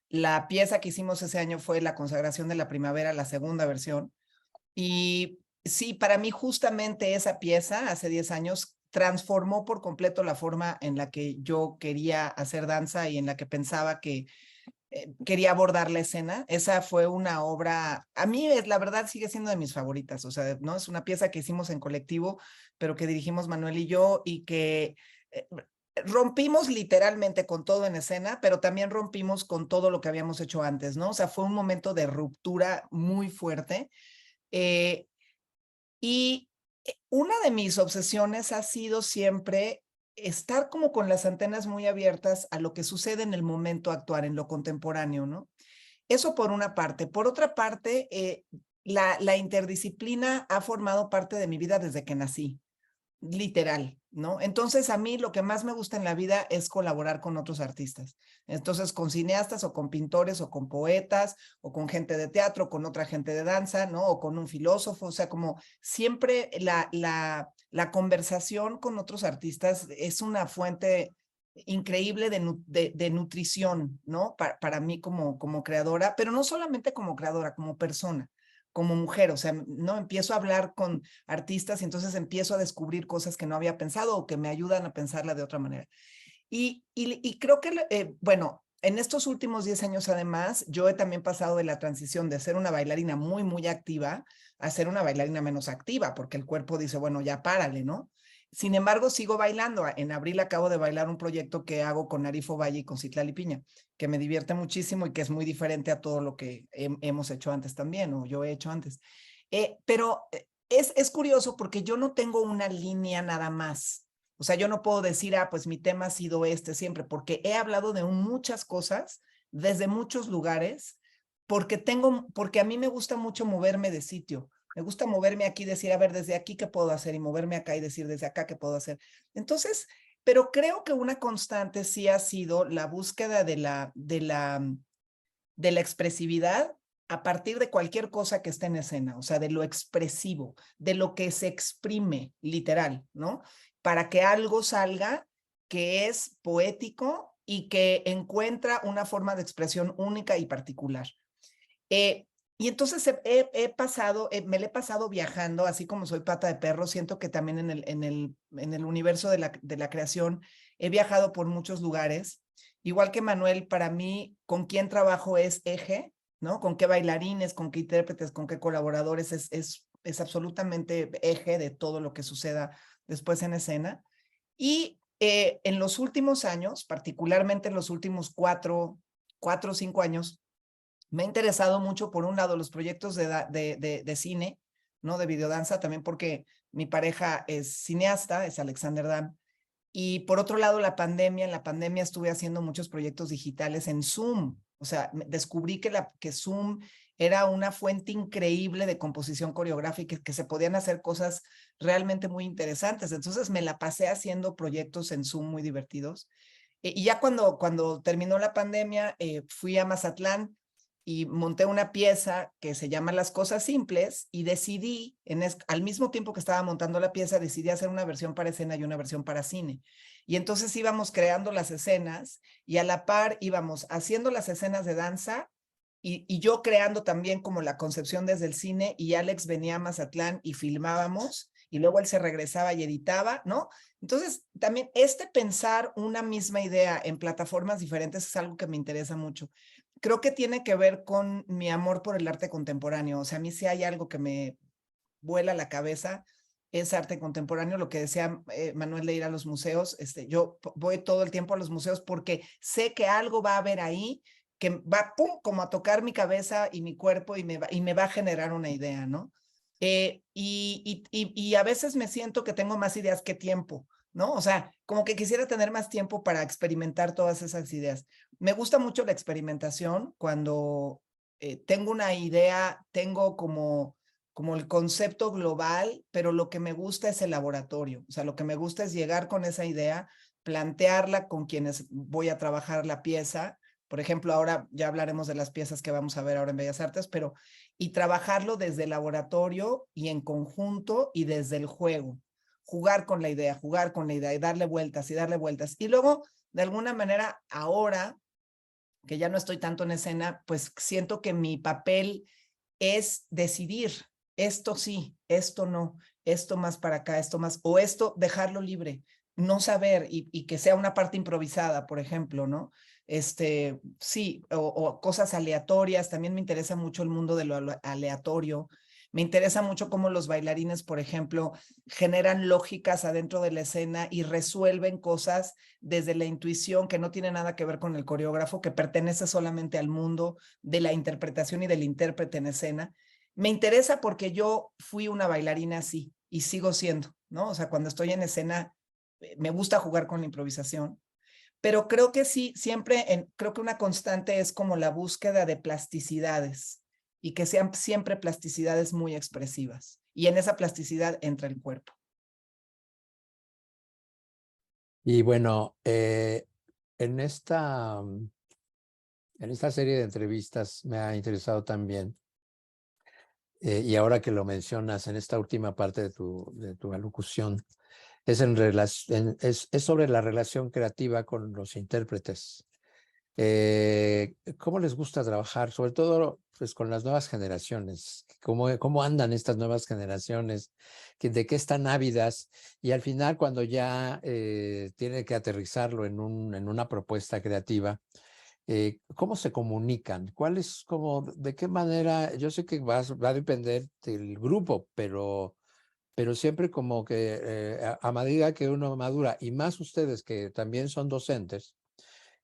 la pieza que hicimos ese año fue La consagración de la primavera, la segunda versión. Y sí, para mí justamente esa pieza, hace 10 años, transformó por completo la forma en la que yo quería hacer danza y en la que pensaba que quería abordar la escena. Esa fue una obra, a mí la verdad sigue siendo de mis favoritas, o sea, ¿no? Es una pieza que hicimos en colectivo, pero que dirigimos Manuel y yo y que rompimos literalmente con todo en escena, pero también rompimos con todo lo que habíamos hecho antes, ¿no? O sea, fue un momento de ruptura muy fuerte. Y una de mis obsesiones ha sido siempre estar como con las antenas muy abiertas a lo que sucede en el momento actual, en lo contemporáneo, ¿no? Eso por una parte. Por otra parte, la interdisciplina ha formado parte de mi vida desde que nací, literal, ¿no? Entonces, a mí lo que más me gusta en la vida es colaborar con otros artistas. Entonces, con cineastas o con pintores o con poetas o con gente de teatro, con otra gente de danza, ¿no? O con un filósofo, o sea, como siempre la conversación con otros artistas es una fuente increíble de nutrición, ¿no? Para mí como creadora, pero no solamente como creadora, como persona, como mujer, o sea, no empiezo a hablar con artistas y entonces empiezo a descubrir cosas que no había pensado o que me ayudan a pensarla de otra manera. Y creo que, bueno, en estos últimos 10 años además, yo he también pasado de la transición de ser una bailarina muy, muy activa a ser una bailarina menos activa, porque el cuerpo dice, bueno, ya párale, ¿no? Sin embargo, sigo bailando. En abril acabo de bailar un proyecto que hago con Arifo Valle y con Citlali Piña, que me divierte muchísimo y que es muy diferente a todo lo que hemos hecho antes también, o yo he hecho antes. Pero es curioso porque yo no tengo una línea nada más. O sea, yo no puedo decir, pues mi tema ha sido este siempre, porque he hablado de muchas cosas desde muchos lugares, porque a mí me gusta mucho moverme de sitio. Me gusta moverme aquí y decir, a ver, desde aquí qué puedo hacer, y moverme acá y decir, desde acá qué puedo hacer. Entonces, pero creo que una constante sí ha sido la búsqueda de la expresividad a partir de cualquier cosa que esté en escena, o sea, de lo expresivo, de lo que se exprime literal, ¿no? Para que algo salga que es poético y que encuentra una forma de expresión única y particular. Y entonces me le he pasado viajando, así como soy pata de perro, siento que también en el universo de la creación he viajado por muchos lugares. Igual que Manuel, para mí, con quién trabajo es eje, ¿no? Con qué bailarines, con qué intérpretes, con qué colaboradores, es absolutamente eje de todo lo que suceda después en escena. Y en los últimos años, particularmente en los últimos 4 o 5 años, me ha interesado mucho, por un lado, los proyectos de cine, ¿no? De videodanza, también porque mi pareja es cineasta, es Alexander Dam. Y por otro lado, en la pandemia estuve haciendo muchos proyectos digitales en Zoom. O sea, descubrí que Zoom era una fuente increíble de composición coreográfica, que se podían hacer cosas realmente muy interesantes. Entonces me la pasé haciendo proyectos en Zoom muy divertidos. Y ya cuando terminó la pandemia, fui a Mazatlán y monté una pieza que se llama Las Cosas Simples y decidí, al mismo tiempo que estaba montando la pieza, decidí hacer una versión para escena y una versión para cine. Y entonces íbamos creando las escenas y a la par íbamos haciendo las escenas de danza y yo creando también como la concepción desde el cine, y Alex venía a Mazatlán y filmábamos y luego él se regresaba y editaba, ¿no? Entonces, también pensar una misma idea en plataformas diferentes es algo que me interesa mucho. Creo que tiene que ver con mi amor por el arte contemporáneo. O sea, a mí si hay algo que me vuela la cabeza, es arte contemporáneo. Lo que decía Manuel de ir a los museos, yo voy todo el tiempo a los museos porque sé que algo va a haber ahí que va, pum, como a tocar mi cabeza y mi cuerpo y me va a generar una idea, ¿no? Y a veces me siento que tengo más ideas que tiempo, ¿no? O sea, como que quisiera tener más tiempo para experimentar todas esas ideas. Me gusta mucho la experimentación cuando tengo una idea, tengo como el concepto global, pero lo que me gusta es el laboratorio. O sea, lo que me gusta es llegar con esa idea, plantearla con quienes voy a trabajar la pieza. Por ejemplo, ahora ya hablaremos de las piezas que vamos a ver ahora en Bellas Artes, y trabajarlo desde el laboratorio y en conjunto y desde el juego. Jugar con la idea y darle vueltas y darle vueltas. Y luego, de alguna manera, ahora que ya no estoy tanto en escena, pues siento que mi papel es decidir, esto sí, esto no, esto más para acá, esto más, o esto dejarlo libre, no saber y que sea una parte improvisada, por ejemplo, ¿no? Sí, o cosas aleatorias, también me interesa mucho el mundo de lo aleatorio. Me interesa mucho cómo los bailarines, por ejemplo, generan lógicas adentro de la escena y resuelven cosas desde la intuición que no tiene nada que ver con el coreógrafo, que pertenece solamente al mundo de la interpretación y del intérprete en escena. Me interesa porque yo fui una bailarina así y sigo siendo, ¿no? O sea, cuando estoy en escena, me gusta jugar con la improvisación, pero creo que sí, creo que una constante es como la búsqueda de plasticidades y que sean siempre plasticidades muy expresivas. Y en esa plasticidad entra el cuerpo. Y bueno, en esta serie de entrevistas me ha interesado también, y ahora que lo mencionas en esta última parte de tu alocución, es sobre la relación creativa con los intérpretes. ¿Cómo les gusta trabajar? Sobre todo pues, con las nuevas generaciones. ¿Cómo andan estas nuevas generaciones? ¿De qué están ávidas? Y al final, cuando ya tiene que aterrizarlo en una propuesta creativa, ¿cómo se comunican? ¿De qué manera? Yo sé que va a depender del grupo, pero siempre como que a medida que uno madura, y más ustedes que también son docentes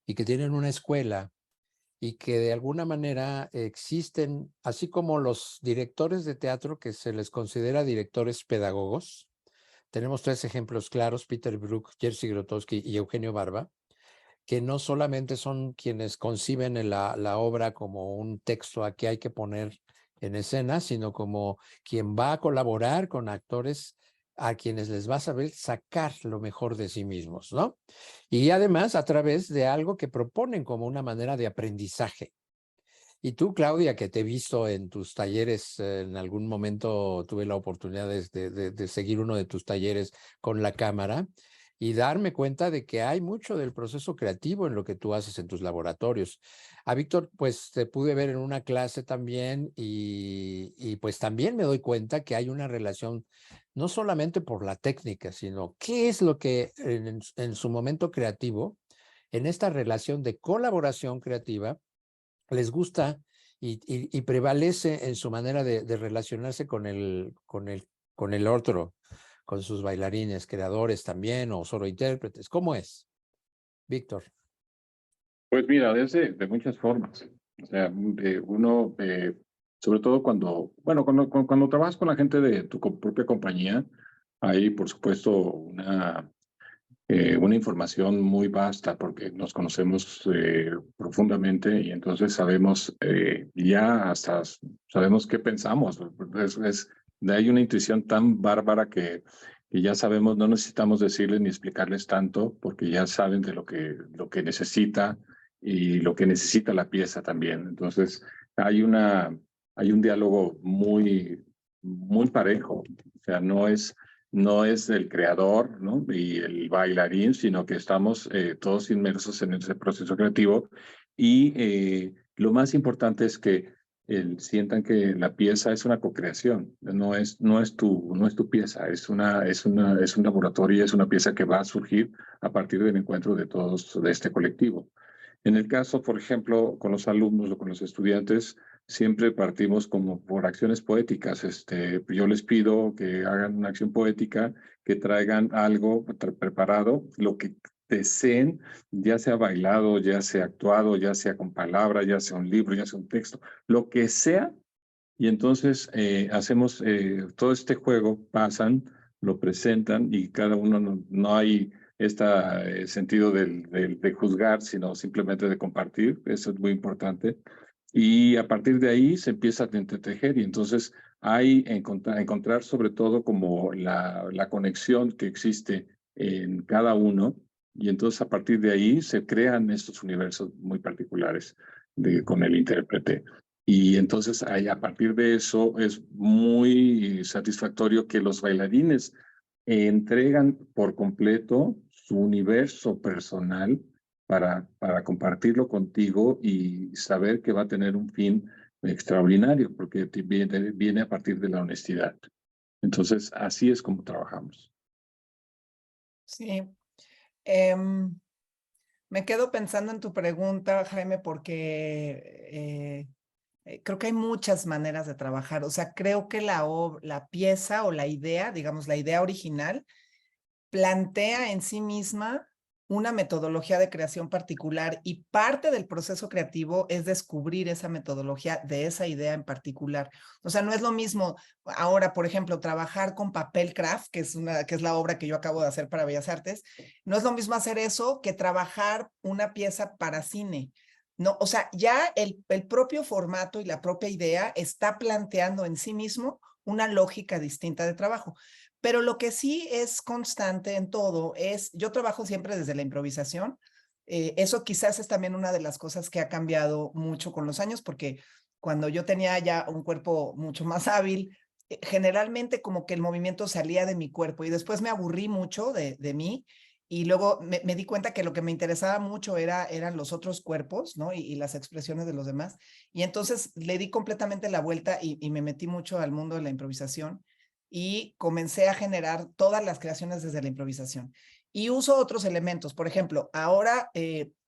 y que tienen una escuela y que de alguna manera existen, así como los directores de teatro que se les considera directores pedagogos. Tenemos 3 ejemplos claros: Peter Brook, Jerzy Grotowski y Eugenio Barba, que no solamente son quienes conciben la obra como un texto a que hay que poner en escena, sino como quien va a colaborar con actores a quienes les va a saber sacar lo mejor de sí mismos, ¿no? Y además a través de algo que proponen como una manera de aprendizaje. Y tú, Claudia, que te he visto en tus talleres, en algún momento tuve la oportunidad de seguir uno de tus talleres con la cámara y darme cuenta de que hay mucho del proceso creativo en lo que tú haces en tus laboratorios. A Víctor, pues te pude ver en una clase también y pues también me doy cuenta que hay una relación no solamente por la técnica, sino qué es lo que en su momento creativo, en esta relación de colaboración creativa, les gusta y prevalece en su manera de relacionarse con el otro, con sus bailarines, creadores también, o solo intérpretes. ¿Cómo es, Víctor? Pues mira, de muchas formas. O sea, uno, sobre todo cuando trabajas con la gente de tu propia compañía, hay, por supuesto, una información muy vasta porque nos conocemos profundamente y entonces sabemos qué pensamos. Hay una intuición tan bárbara que ya sabemos, no necesitamos decirles ni explicarles tanto porque ya saben de lo que necesita y lo que necesita la pieza también. Entonces hay un diálogo muy parejo. O sea, no es el creador, ¿no? Y el bailarín, sino que estamos todos inmersos en ese proceso creativo. Y lo más importante es que sientan que la pieza es una co-creación, no es tu pieza, es un laboratorio, es una pieza que va a surgir a partir del encuentro de todos de este colectivo. En el caso, por ejemplo, con los alumnos o con los estudiantes, siempre partimos como por acciones poéticas. Yo les pido que hagan una acción poética, que traigan algo preparado, lo que deseen, ya sea bailado, ya sea actuado, ya sea con palabras, ya sea un libro, ya sea un texto, lo que sea. Y entonces hacemos todo este juego, pasan, lo presentan y cada uno no hay este sentido de juzgar, sino simplemente de compartir. Eso es muy importante. Y a partir de ahí se empieza a entretejer y entonces hay encontrar sobre todo como la conexión que existe en cada uno y entonces a partir de ahí se crean estos universos muy particulares con el intérprete. Y entonces a partir de eso es muy satisfactorio que los bailarines entregan por completo su universo personal para compartirlo contigo y saber que va a tener un fin extraordinario, porque viene a partir de la honestidad. Entonces, así es como trabajamos. Sí. Me quedo pensando en tu pregunta, Jaime, porque creo que hay muchas maneras de trabajar. O sea, creo que la pieza o la idea, digamos, la idea original, plantea en sí misma una metodología de creación particular y parte del proceso creativo es descubrir esa metodología de esa idea en particular. O sea, no es lo mismo ahora, por ejemplo, trabajar con papel craft, que es la obra que yo acabo de hacer para Bellas Artes, no es lo mismo hacer eso que trabajar una pieza para cine. No, o sea, ya el propio formato y la propia idea está planteando en sí mismo una lógica distinta de trabajo. Pero lo que sí es constante en todo es, yo trabajo siempre desde la improvisación. Eso quizás es también una de las cosas que ha cambiado mucho con los años, porque cuando yo tenía ya un cuerpo mucho más hábil, generalmente como que el movimiento salía de mi cuerpo y después me aburrí mucho de mí y luego me di cuenta que lo que me interesaba mucho eran los otros cuerpos, ¿no? Y las expresiones de los demás. Y entonces le di completamente la vuelta y me metí mucho al mundo de la improvisación y comencé a generar todas las creaciones desde la improvisación. Y uso otros elementos. Por ejemplo, ahora,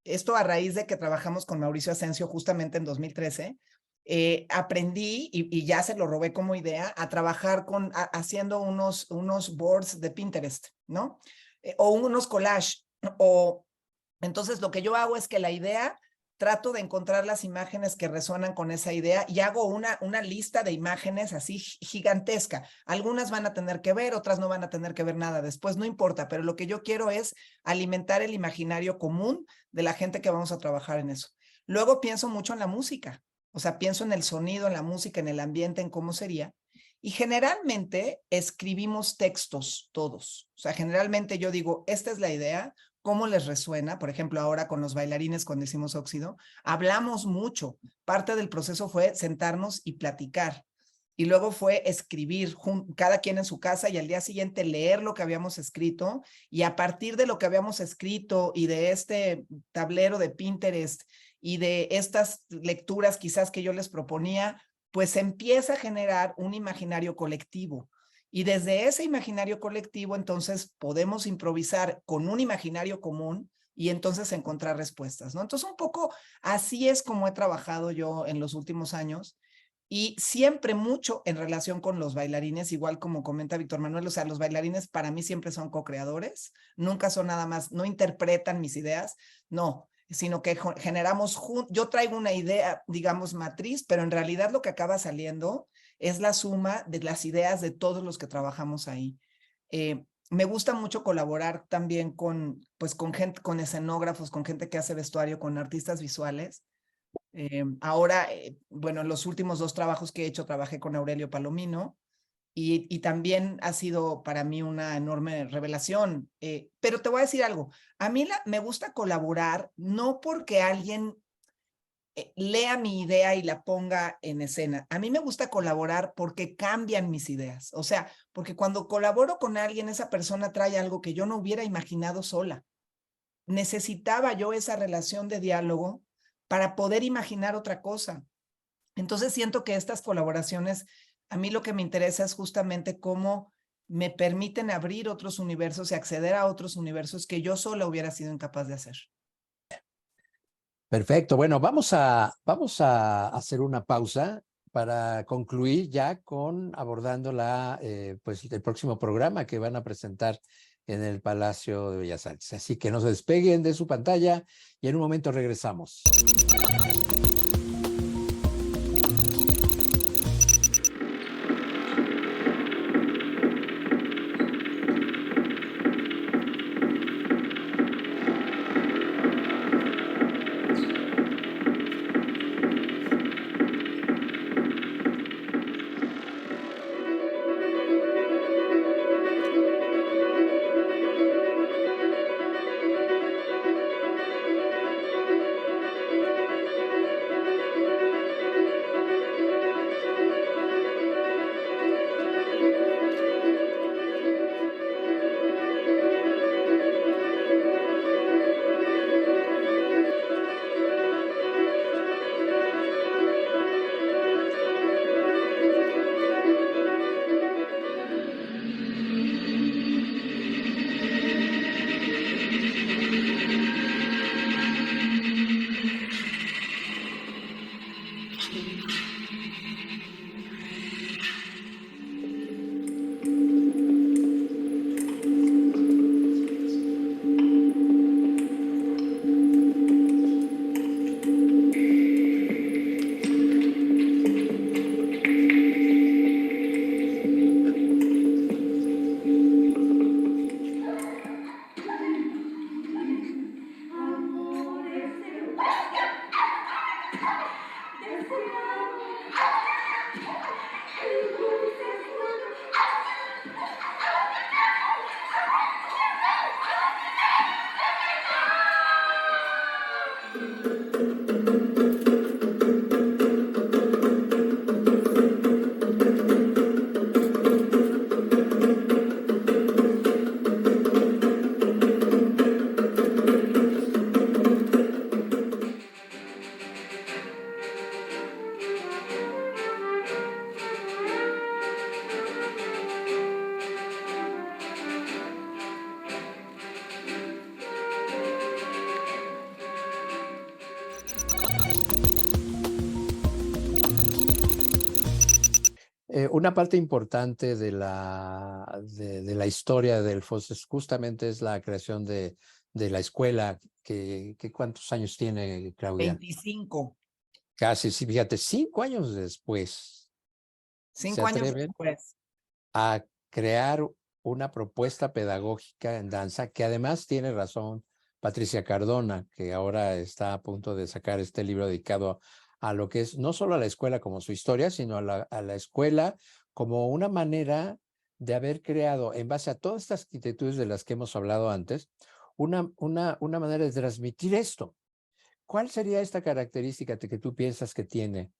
esto a raíz de que trabajamos con Mauricio Asensio justamente en 2013, aprendí y ya se lo robé como idea a trabajar haciendo unos boards de Pinterest, ¿no? O unos collage. O, entonces, lo que yo hago es que la idea trato de encontrar las imágenes que resuenan con esa idea y hago una lista de imágenes así gigantesca. Algunas van a tener que ver, otras no van a tener que ver nada después, no importa, pero lo que yo quiero es alimentar el imaginario común de la gente que vamos a trabajar en eso. Luego pienso mucho en la música, o sea, pienso en el sonido, en la música, en el ambiente, en cómo sería. Y generalmente escribimos textos todos. O sea, generalmente yo digo, esta es la idea, cómo les resuena. Por ejemplo, ahora con los bailarines cuando hicimos Óxido, hablamos mucho. Parte del proceso fue sentarnos y platicar. Y luego fue escribir cada quien en su casa y al día siguiente leer lo que habíamos escrito y a partir de lo que habíamos escrito y de este tablero de Pinterest y de estas lecturas quizás que yo les proponía, pues se empieza a generar un imaginario colectivo. Y desde ese imaginario colectivo, entonces podemos improvisar con un imaginario común y entonces encontrar respuestas, ¿no? Entonces, un poco así es como he trabajado yo en los últimos años y siempre mucho en relación con los bailarines, igual como comenta Víctor Manuel, o sea, los bailarines para mí siempre son co-creadores, nunca son nada más, no interpretan mis ideas, no, sino que generamos, yo traigo una idea, digamos, matriz, pero en realidad lo que acaba saliendo es la suma de las ideas de todos los que trabajamos ahí. Me gusta mucho colaborar también pues, con gente, con escenógrafos, con gente que hace vestuario, con artistas visuales. Ahora, bueno, en los últimos 2 trabajos que he hecho, trabajé con Aurelio Palomino y también ha sido para mí una enorme revelación. Pero te voy a decir algo, a mí me gusta colaborar no porque alguien lea mi idea y la ponga en escena. A mí me gusta colaborar porque cambian mis ideas. O sea, porque cuando colaboro con alguien, esa persona trae algo que yo no hubiera imaginado sola. Necesitaba yo esa relación de diálogo para poder imaginar otra cosa. Entonces siento que estas colaboraciones, a mí lo que me interesa es justamente cómo me permiten abrir otros universos y acceder a otros universos que yo sola hubiera sido incapaz de hacer. Perfecto. Bueno, vamos a hacer una pausa para concluir ya con abordando pues el próximo programa que van a presentar en el Palacio de Bellas Artes. Así que no se despeguen de su pantalla y en un momento regresamos. una parte importante de de la historia de Delfos justamente es la creación de la escuela, que ¿cuántos años tiene, Claudia? 25. Casi, sí, fíjate, 5 años después se 5 años atreven después. a crear una propuesta pedagógica en danza, que además tiene razón Patricia Cardona, que ahora está a punto de sacar este libro dedicado a lo que es no solo a la escuela como su historia, sino a la escuela como una manera de haber creado, en base a todas estas actitudes de las que hemos hablado antes, una manera de transmitir esto. ¿Cuál sería esta característica que tú piensas que tiene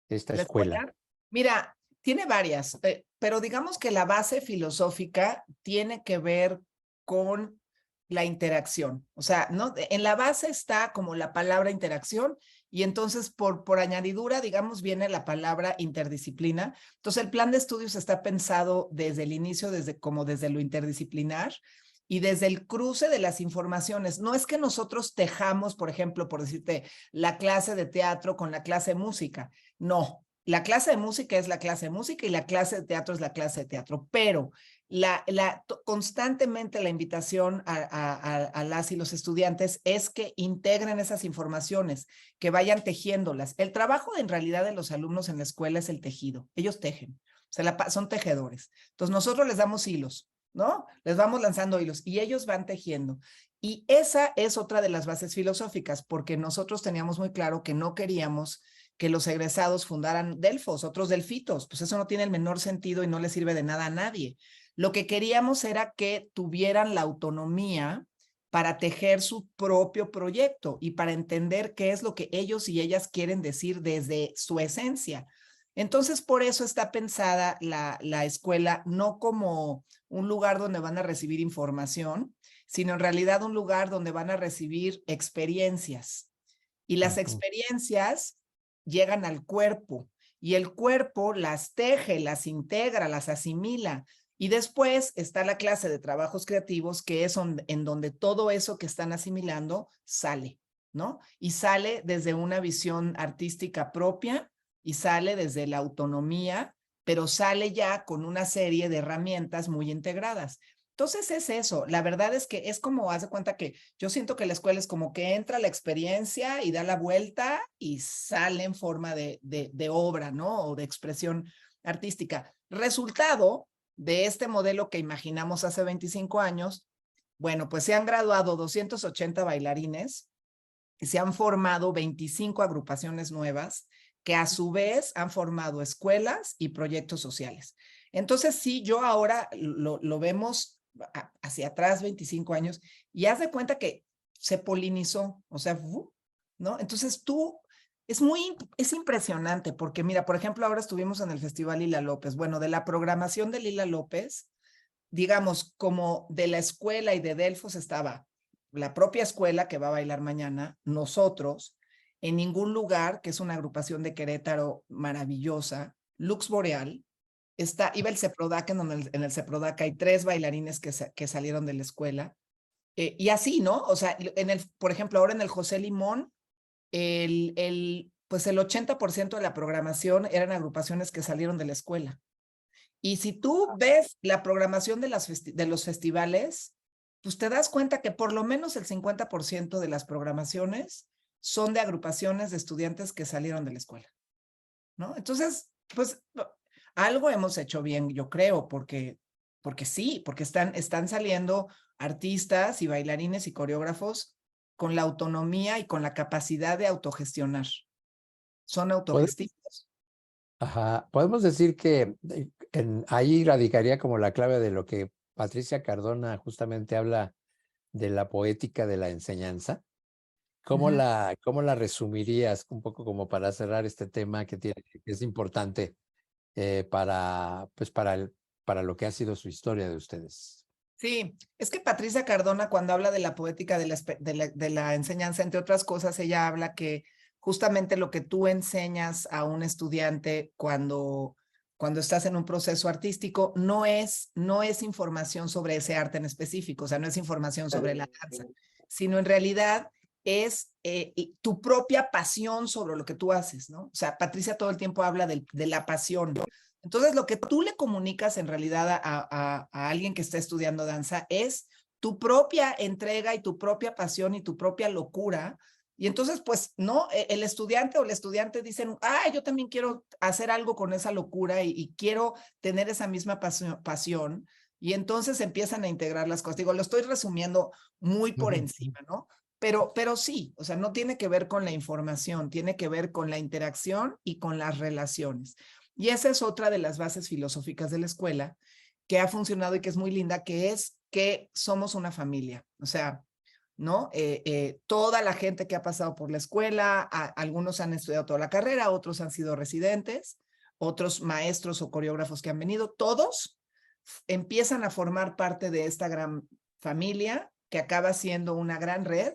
esta ¿La escuela? escuela? Mira, tiene varias, pero digamos que la base filosófica tiene que ver con la interacción. O sea, ¿no? En la base está como la palabra interacción y entonces por añadidura, digamos, viene la palabra interdisciplina. Entonces, el plan de estudios está pensado desde el inicio, desde lo interdisciplinar y desde el cruce de las informaciones. No es que nosotros tejamos, por ejemplo, por decirte, la clase de teatro con la clase de música. No, la clase de música es la clase de música y la clase de teatro es la clase de teatro, pero constantemente la invitación a las y los estudiantes es que integren esas informaciones, que vayan tejiéndolas. El trabajo en realidad de los alumnos en la escuela es el tejido. Ellos tejen, son tejedores. Entonces nosotros les damos hilos, ¿no? Les vamos lanzando hilos y ellos van tejiendo. Y esa es otra de las bases filosóficas, porque nosotros teníamos muy claro que no queríamos que los egresados fundaran Delfos, otros Delfitos, pues eso no tiene el menor sentido y no le sirve de nada a nadie. Lo que queríamos era que tuvieran la autonomía para tejer su propio proyecto y para entender qué es lo que ellos y ellas quieren decir desde su esencia. Entonces, por eso está pensada la escuela no como un lugar donde van a recibir información, sino en realidad un lugar donde van a recibir experiencias. Y las experiencias llegan al cuerpo y el cuerpo las teje, las integra, las asimila. Y después está la clase de trabajos creativos, que es en donde todo eso que están asimilando sale, ¿no? Y sale desde una visión artística propia y sale desde la autonomía, pero sale ya con una serie de herramientas muy integradas. Entonces es eso, la verdad es que es como, haz de cuenta que yo siento que la escuela es como que entra la experiencia y da la vuelta y sale en forma de obra, ¿no? O de expresión artística. Resultado de este modelo que imaginamos hace 25 años, bueno, pues se han graduado 280 bailarines y se han formado 25 agrupaciones nuevas que a su vez han formado escuelas y proyectos sociales. Entonces, sí, yo ahora lo vemos hacia atrás 25 años y haz de cuenta que se polinizó, o sea, ¿no? Entonces es impresionante porque mira, por ejemplo, ahora estuvimos en el Festival Lila López. Bueno, de la programación de Lila López, digamos, como de la escuela y de Delfos estaba la propia escuela que va a bailar mañana, nosotros, en ningún lugar, que es una agrupación de Querétaro maravillosa, Lux Boreal, iba el CEPRODAC, en el CEPRODAC hay 3 bailarines que salieron de la escuela, y así, ¿no? O sea, por ejemplo, ahora en el José Limón, pues el 80% de la programación eran agrupaciones que salieron de la escuela. Y si tú ves la programación de los festivales, pues te das cuenta que por lo menos el 50% de las programaciones son de agrupaciones de estudiantes que salieron de la escuela, ¿no? Entonces, pues algo hemos hecho bien, yo creo, porque sí, porque están saliendo artistas y bailarines y coreógrafos con la autonomía y con la capacidad de autogestionar. Son autogestivos. Ajá, podemos decir que ahí radicaría como la clave de lo que Patricia Cardona justamente habla de la poética de la enseñanza. ¿Cómo la resumirías un poco como para cerrar este tema que es importante pues para lo que ha sido su historia de ustedes? Sí, es que Patricia Cardona, cuando habla de la poética de la enseñanza, entre otras cosas, ella habla que justamente lo que tú enseñas a un estudiante cuando estás en un proceso artístico no es información sobre ese arte en específico, o sea, no es información sobre la danza, sino en realidad es tu propia pasión sobre lo que tú haces, ¿no? O sea, Patricia todo el tiempo habla de la pasión. Entonces, lo que tú le comunicas en realidad a alguien que está estudiando danza es tu propia entrega y tu propia pasión y tu propia locura. Y entonces, pues, no, el estudiante o la estudiante dicen, yo también quiero hacer algo con esa locura y quiero tener esa misma pasión. Y entonces empiezan a integrar las cosas. Digo, lo estoy resumiendo muy por encima, ¿no? Pero sí, o sea, no tiene que ver con la información, tiene que ver con la interacción y con las relaciones. Y esa es otra de las bases filosóficas de la escuela que ha funcionado y que es muy linda, que es que somos una familia. O sea, ¿no? Toda la gente que ha pasado por la escuela, algunos han estudiado toda la carrera, otros han sido residentes, otros maestros o coreógrafos que han venido, todos empiezan a formar parte de esta gran familia que acaba siendo una gran red,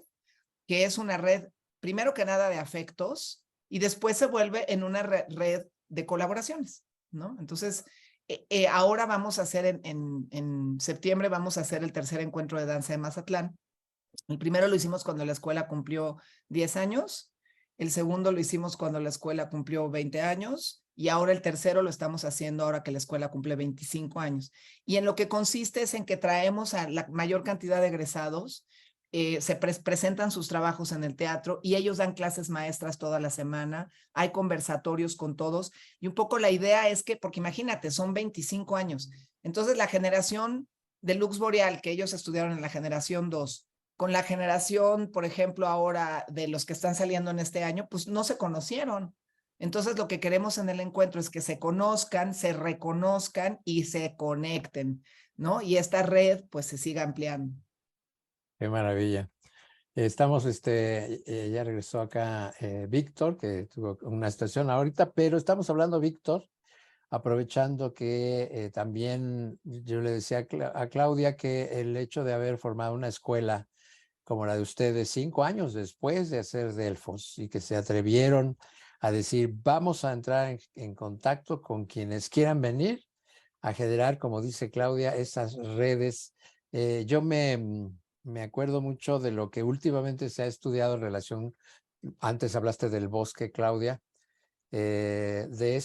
que es una red, primero que nada, de afectos y después se vuelve en una red de colaboraciones, ¿no? Entonces, ahora vamos a hacer en septiembre, vamos a hacer el tercer encuentro de danza de Mazatlán. El primero lo hicimos cuando la escuela cumplió 10 años, el segundo lo hicimos cuando la escuela cumplió 20 años y ahora el tercero lo estamos haciendo ahora que la escuela cumple 25 años. Y en lo que consiste es en que traemos a la mayor cantidad de egresados, se presentan sus trabajos en el teatro y ellos dan clases maestras toda la semana, hay conversatorios con todos y un poco la idea es que, porque imagínate, son 25 años, entonces la generación de Lux Boreal que ellos estudiaron en la generación 2, con la generación, por ejemplo, ahora de los que están saliendo en este año, pues no se conocieron. Entonces lo que queremos en el encuentro es que se conozcan, se reconozcan y se conecten, ¿no? Y esta red pues se siga ampliando. Qué maravilla. Estamos, ya regresó acá Víctor, que tuvo una situación ahorita, pero estamos hablando, Víctor, aprovechando que también yo le decía a Claudia que el hecho de haber formado una escuela como la de ustedes 5 años después de hacer Delfos y que se atrevieron a decir, vamos a entrar en contacto con quienes quieran venir a generar, como dice Claudia, esas redes. Yo me acuerdo mucho de lo que últimamente se ha estudiado en relación, antes hablaste del bosque, Claudia, de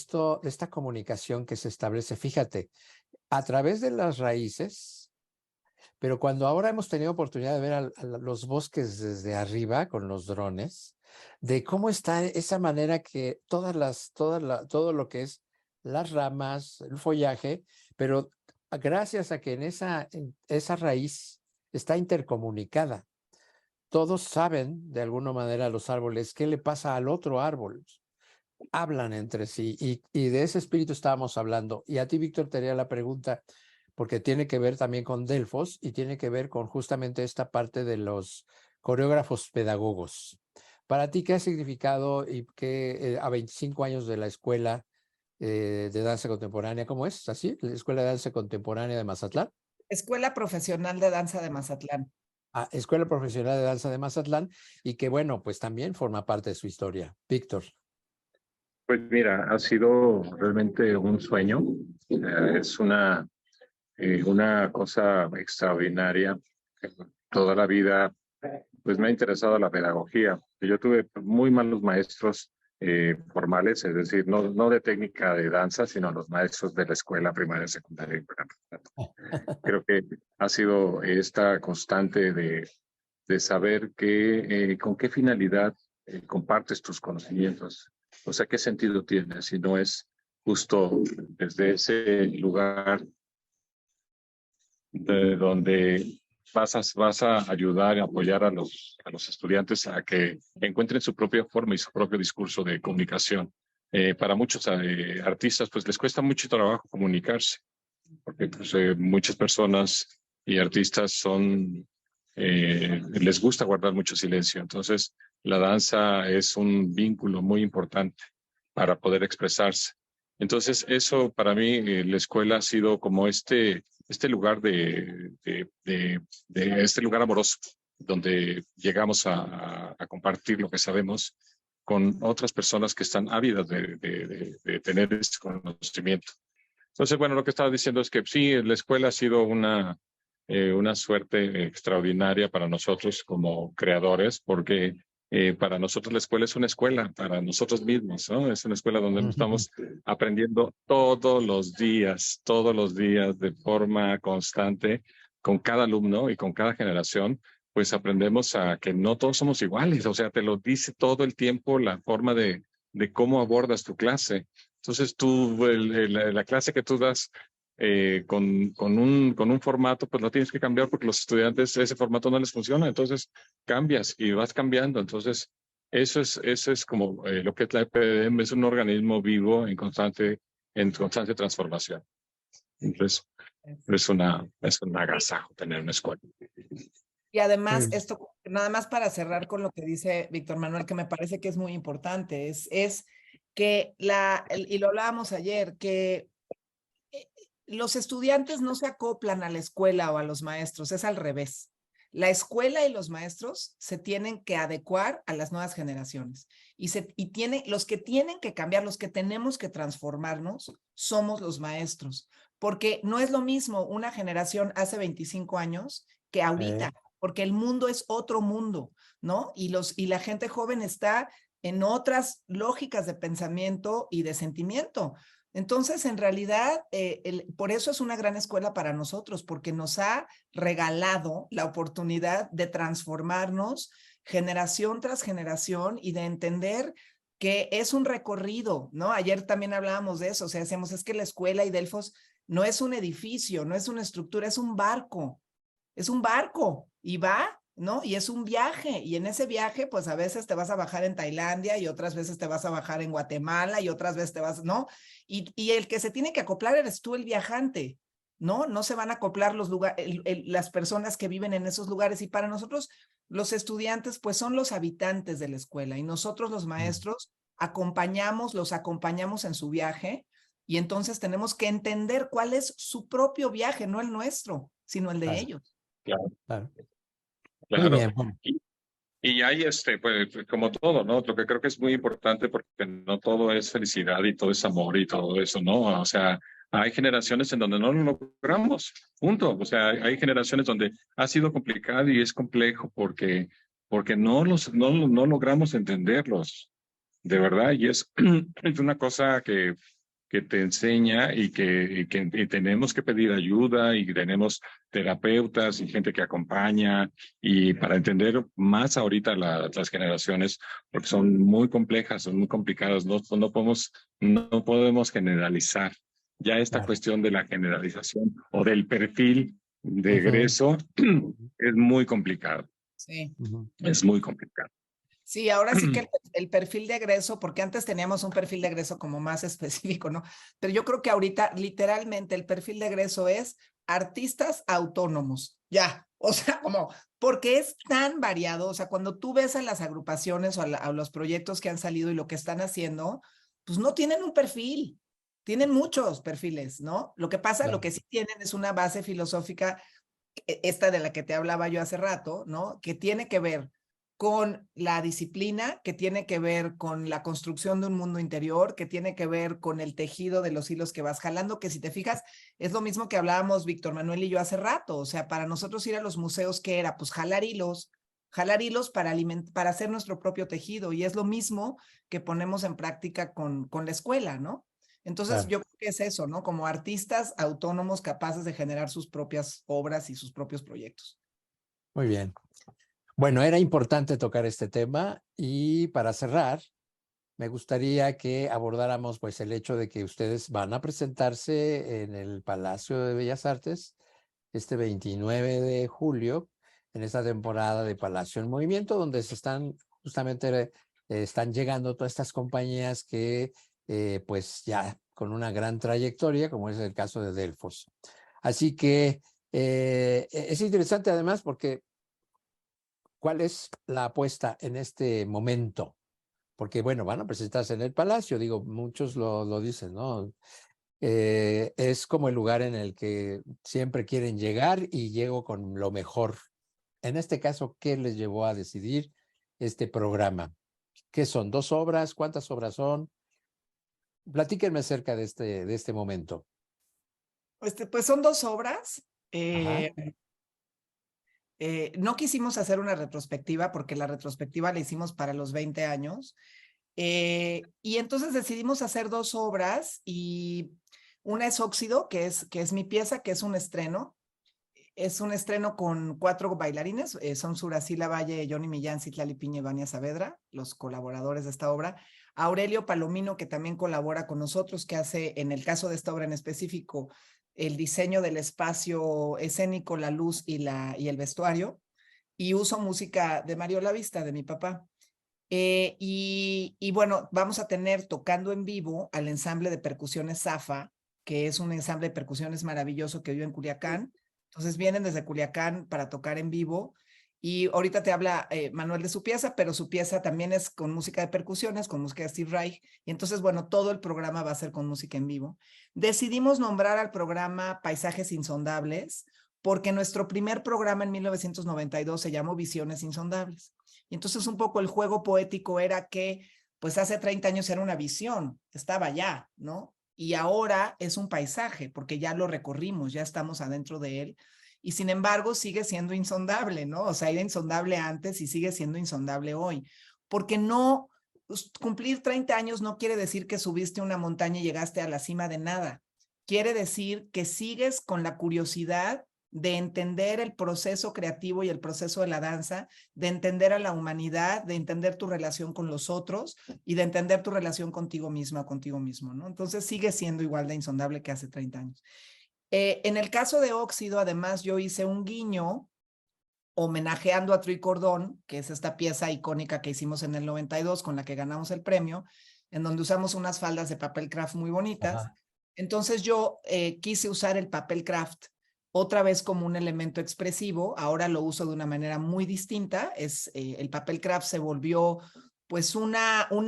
esta comunicación que se establece, fíjate, a través de las raíces, pero cuando ahora hemos tenido oportunidad de ver a los bosques desde arriba con los drones, de cómo está esa manera que todo lo que es las ramas, el follaje, pero gracias a que en esa raíz está intercomunicada. Todos saben de alguna manera los árboles qué le pasa al otro árbol. Hablan entre sí y de ese espíritu estábamos hablando. Y a ti, Víctor, te haría la pregunta, porque tiene que ver también con Delfos y tiene que ver con justamente esta parte de los coreógrafos pedagogos. Para ti, ¿qué ha significado y qué a 25 años de la escuela de danza contemporánea, cómo es? ¿Así? ¿La Escuela de Danza Contemporánea de Mazatlán? Escuela Profesional de Danza de Mazatlán. Escuela Profesional de Danza de Mazatlán y que, bueno, pues también forma parte de su historia. Víctor. Pues mira, ha sido realmente un sueño. Es una cosa extraordinaria. Toda la vida, pues me ha interesado la pedagogía. Yo tuve muy malos maestros formales, es decir, no de técnica de danza, sino los maestros de la escuela primaria, secundaria y preparatoria. Creo que ha sido esta constante de saber con qué finalidad compartes tus conocimientos. O sea, qué sentido tiene si no es justo desde ese lugar de donde vas a ayudar y apoyar a los estudiantes a que encuentren su propia forma y su propio discurso de comunicación. Para muchos artistas, pues les cuesta mucho trabajo comunicarse, porque pues, muchas personas y artistas les gusta guardar mucho silencio. Entonces, la danza es un vínculo muy importante para poder expresarse. Entonces, eso para mí, la escuela ha sido como este lugar este lugar amoroso, donde llegamos a compartir lo que sabemos con otras personas que están ávidas de tener este conocimiento. Entonces, bueno, lo que estaba diciendo es que sí, la escuela ha sido una suerte extraordinaria para nosotros como creadores, porque para nosotros la escuela es una escuela para nosotros mismos, ¿no? Es una escuela donde estamos aprendiendo todos los días, de forma constante, con cada alumno y con cada generación, pues aprendemos a que no todos somos iguales, o sea, te lo dice todo el tiempo la forma de cómo abordas tu clase. Entonces tú, la clase que tú das con un formato, pues lo tienes que cambiar porque los estudiantes ese formato no les funciona, entonces cambias y vas cambiando. Entonces, eso es como lo que es la EPDM, es un organismo vivo en constante transformación. Entonces, es un agasajo tener una escuela. Y además, esto, nada más para cerrar con lo que dice Víctor Manuel, que me parece que es muy importante, es que y lo hablábamos ayer, que los estudiantes no se acoplan a la escuela o a los maestros, es al revés. La escuela y los maestros se tienen que adecuar a las nuevas generaciones los que tienen que cambiar, los que tenemos que transformarnos, somos los maestros, porque no es lo mismo una generación hace 25 años que ahorita, porque el mundo es otro mundo, ¿no? Y la gente joven está en otras lógicas de pensamiento y de sentimiento. Entonces, en realidad, por eso es una gran escuela para nosotros, porque nos ha regalado la oportunidad de transformarnos generación tras generación y de entender que es un recorrido, ¿no? Ayer también hablábamos de eso, o sea, decíamos, es que la escuela y Delfos no es un edificio, no es una estructura, es un barco y va, ¿no? Y es un viaje, y en ese viaje, pues a veces te vas a bajar en Tailandia y otras veces te vas a bajar en Guatemala y otras veces te vas, ¿no? Y el que se tiene que acoplar eres tú, el viajante, ¿no? No se van a acoplar las personas que viven en esos lugares, y para nosotros, los estudiantes, pues son los habitantes de la escuela, y nosotros los maestros los acompañamos en su viaje, y entonces tenemos que entender cuál es su propio viaje, no el nuestro, sino el de ellos. Claro. Claro. Claro. Muy bien. Y hay pues como todo, ¿no? Lo que creo que es muy importante porque no todo es felicidad y todo es amor y todo eso, ¿no? O sea, hay generaciones en donde no lo logramos, punto. O sea, hay generaciones donde ha sido complicado y es complejo porque no logramos entenderlos, de verdad. Y es una cosa que te enseña y tenemos que pedir ayuda y tenemos terapeutas y gente que acompaña y para entender más ahorita las generaciones porque son muy complejas, son muy complicadas, no podemos generalizar. Ya esta cuestión de la generalización o del perfil de egreso es muy complicado. Sí. Es muy complicado. Sí, ahora sí que el perfil de egreso, porque antes teníamos un perfil de egreso como más específico, ¿no? Pero yo creo que ahorita literalmente el perfil de egreso es artistas autónomos, ya, o sea, como, porque es tan variado, o sea, cuando tú ves a las agrupaciones o a los proyectos que han salido y lo que están haciendo, pues no tienen un perfil, tienen muchos perfiles, ¿no? Lo que pasa, lo que sí tienen es una base filosófica, esta de la que te hablaba yo hace rato, ¿no? Que tiene que ver con la disciplina, que tiene que ver con la construcción de un mundo interior, que tiene que ver con el tejido de los hilos que vas jalando, que si te fijas, es lo mismo que hablábamos Víctor Manuel y yo hace rato. O sea, para nosotros ir a los museos, ¿qué era? Pues jalar hilos para hacer nuestro propio tejido. Y es lo mismo que ponemos en práctica con la escuela, ¿no? Entonces, yo creo que es eso, ¿no? Como artistas autónomos capaces de generar sus propias obras y sus propios proyectos. Muy bien. Bueno, era importante tocar este tema y para cerrar, me gustaría que abordáramos pues el hecho de que ustedes van a presentarse en el Palacio de Bellas Artes este 29 de julio en esta temporada de Palacio en Movimiento, donde están llegando todas estas compañías que pues ya con una gran trayectoria, como es el caso de Delfos. Así que es interesante además porque ¿cuál es la apuesta en este momento? Porque, bueno, van a presentarse en el Palacio, digo, muchos lo dicen, ¿no? Es como el lugar en el que siempre quieren llegar y llego con lo mejor. En este caso, ¿qué les llevó a decidir este programa? ¿Qué son? ¿2 obras? ¿Cuántas obras son? Platíquenme acerca de este momento. Pues son 2 obras. Ajá. No quisimos hacer una retrospectiva porque la retrospectiva la hicimos para los 20 años. Y entonces decidimos hacer 2 obras y una es Óxido, que es mi pieza, que es un estreno. Es un estreno con 4 bailarines, son Suracila Valle, Johnny Millán, Citlali Piña y Vania Saavedra, los colaboradores de esta obra. Aurelio Palomino, que también colabora con nosotros, que hace, en el caso de esta obra en específico, el diseño del espacio escénico, la luz y el vestuario. Y uso música de Mario Lavista, de mi papá. Y bueno, vamos a tener tocando en vivo al ensamble de percusiones Zafa, que es un ensamble de percusiones maravilloso que vive en Culiacán. Entonces vienen desde Culiacán para tocar en vivo. Y ahorita te habla Manuel de su pieza, pero su pieza también es con música de percusiones, con música de Steve Reich. Y entonces, bueno, todo el programa va a ser con música en vivo. Decidimos nombrar al programa Paisajes Insondables porque nuestro primer programa en 1992 se llamó Visiones Insondables. Y entonces un poco el juego poético era que, pues hace 30 años era una visión, estaba ya, ¿no? Y ahora es un paisaje, porque ya lo recorrimos, ya estamos adentro de él. Y sin embargo sigue siendo insondable, ¿no? O sea, era insondable antes y sigue siendo insondable hoy. Porque no, cumplir 30 años no quiere decir que subiste una montaña y llegaste a la cima de nada. Quiere decir que sigues con la curiosidad de entender el proceso creativo y el proceso de la danza, de entender a la humanidad, de entender tu relación con los otros y de entender tu relación contigo misma, contigo mismo, ¿no? Entonces sigue siendo igual de insondable que hace 30 años. En el caso de Óxido, además, yo hice un guiño homenajeando a Truy Cordón, que es esta pieza icónica que hicimos en el 92 con la que ganamos el premio, en donde usamos unas faldas de papel craft muy bonitas. Ajá. Entonces yo quise usar el papel craft otra vez como un elemento expresivo, ahora lo uso de una manera muy distinta, el papel craft se volvió pues un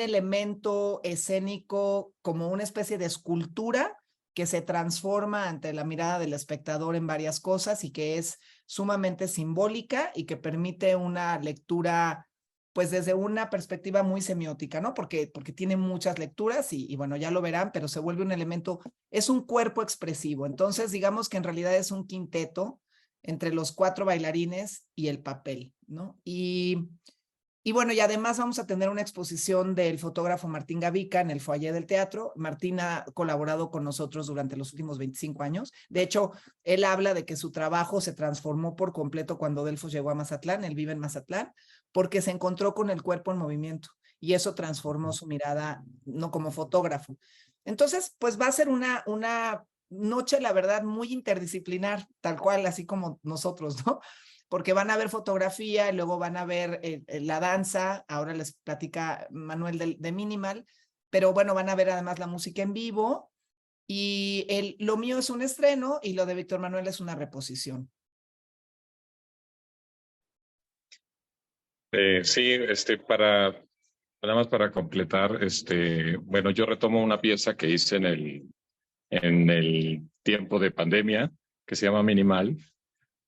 elemento escénico como una especie de escultura que se transforma ante la mirada del espectador en varias cosas y que es sumamente simbólica y que permite una lectura pues desde una perspectiva muy semiótica, ¿no? Porque tiene muchas lecturas y bueno, ya lo verán, pero se vuelve un elemento, es un cuerpo expresivo. Entonces, digamos que en realidad es un quinteto entre los 4 bailarines y el papel, ¿no? Y bueno, y además vamos a tener una exposición del fotógrafo Martín Gavica en el foyer del teatro. Martín ha colaborado con nosotros durante los últimos 25 años. De hecho, él habla de que su trabajo se transformó por completo cuando Delfos llegó a Mazatlán, él vive en Mazatlán, porque se encontró con el cuerpo en movimiento y eso transformó su mirada, no como fotógrafo. Entonces, pues va a ser una noche, la verdad, muy interdisciplinar, tal cual, así como nosotros, ¿no? Porque van a ver fotografía y luego van a ver la danza, ahora les platica Manuel de Minimal, pero bueno, van a ver además la música en vivo y lo mío es un estreno y lo de Víctor Manuel es una reposición. Sí, nada más para completar, bueno, yo retomo una pieza que hice en el tiempo de pandemia, que se llama Minimal,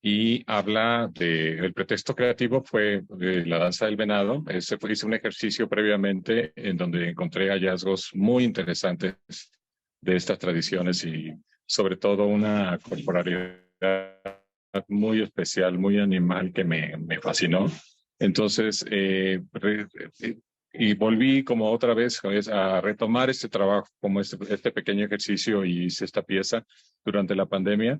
y habla el pretexto creativo fue la danza del venado. Hice un ejercicio previamente en donde encontré hallazgos muy interesantes de estas tradiciones y sobre todo una corporalidad muy especial, muy animal que me fascinó. Entonces, y volví como otra vez a retomar este trabajo, como este pequeño ejercicio y hice esta pieza durante la pandemia.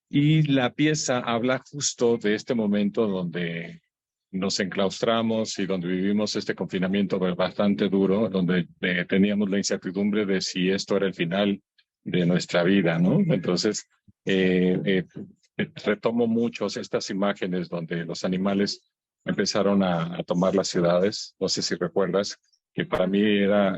Y la pieza habla justo de este momento donde nos enclaustramos y donde vivimos este confinamiento bastante duro, donde teníamos la incertidumbre de si esto era el final de nuestra vida, ¿no? Entonces, retomo muchos estas imágenes donde los animales empezaron a tomar las ciudades. No sé si recuerdas que para mí era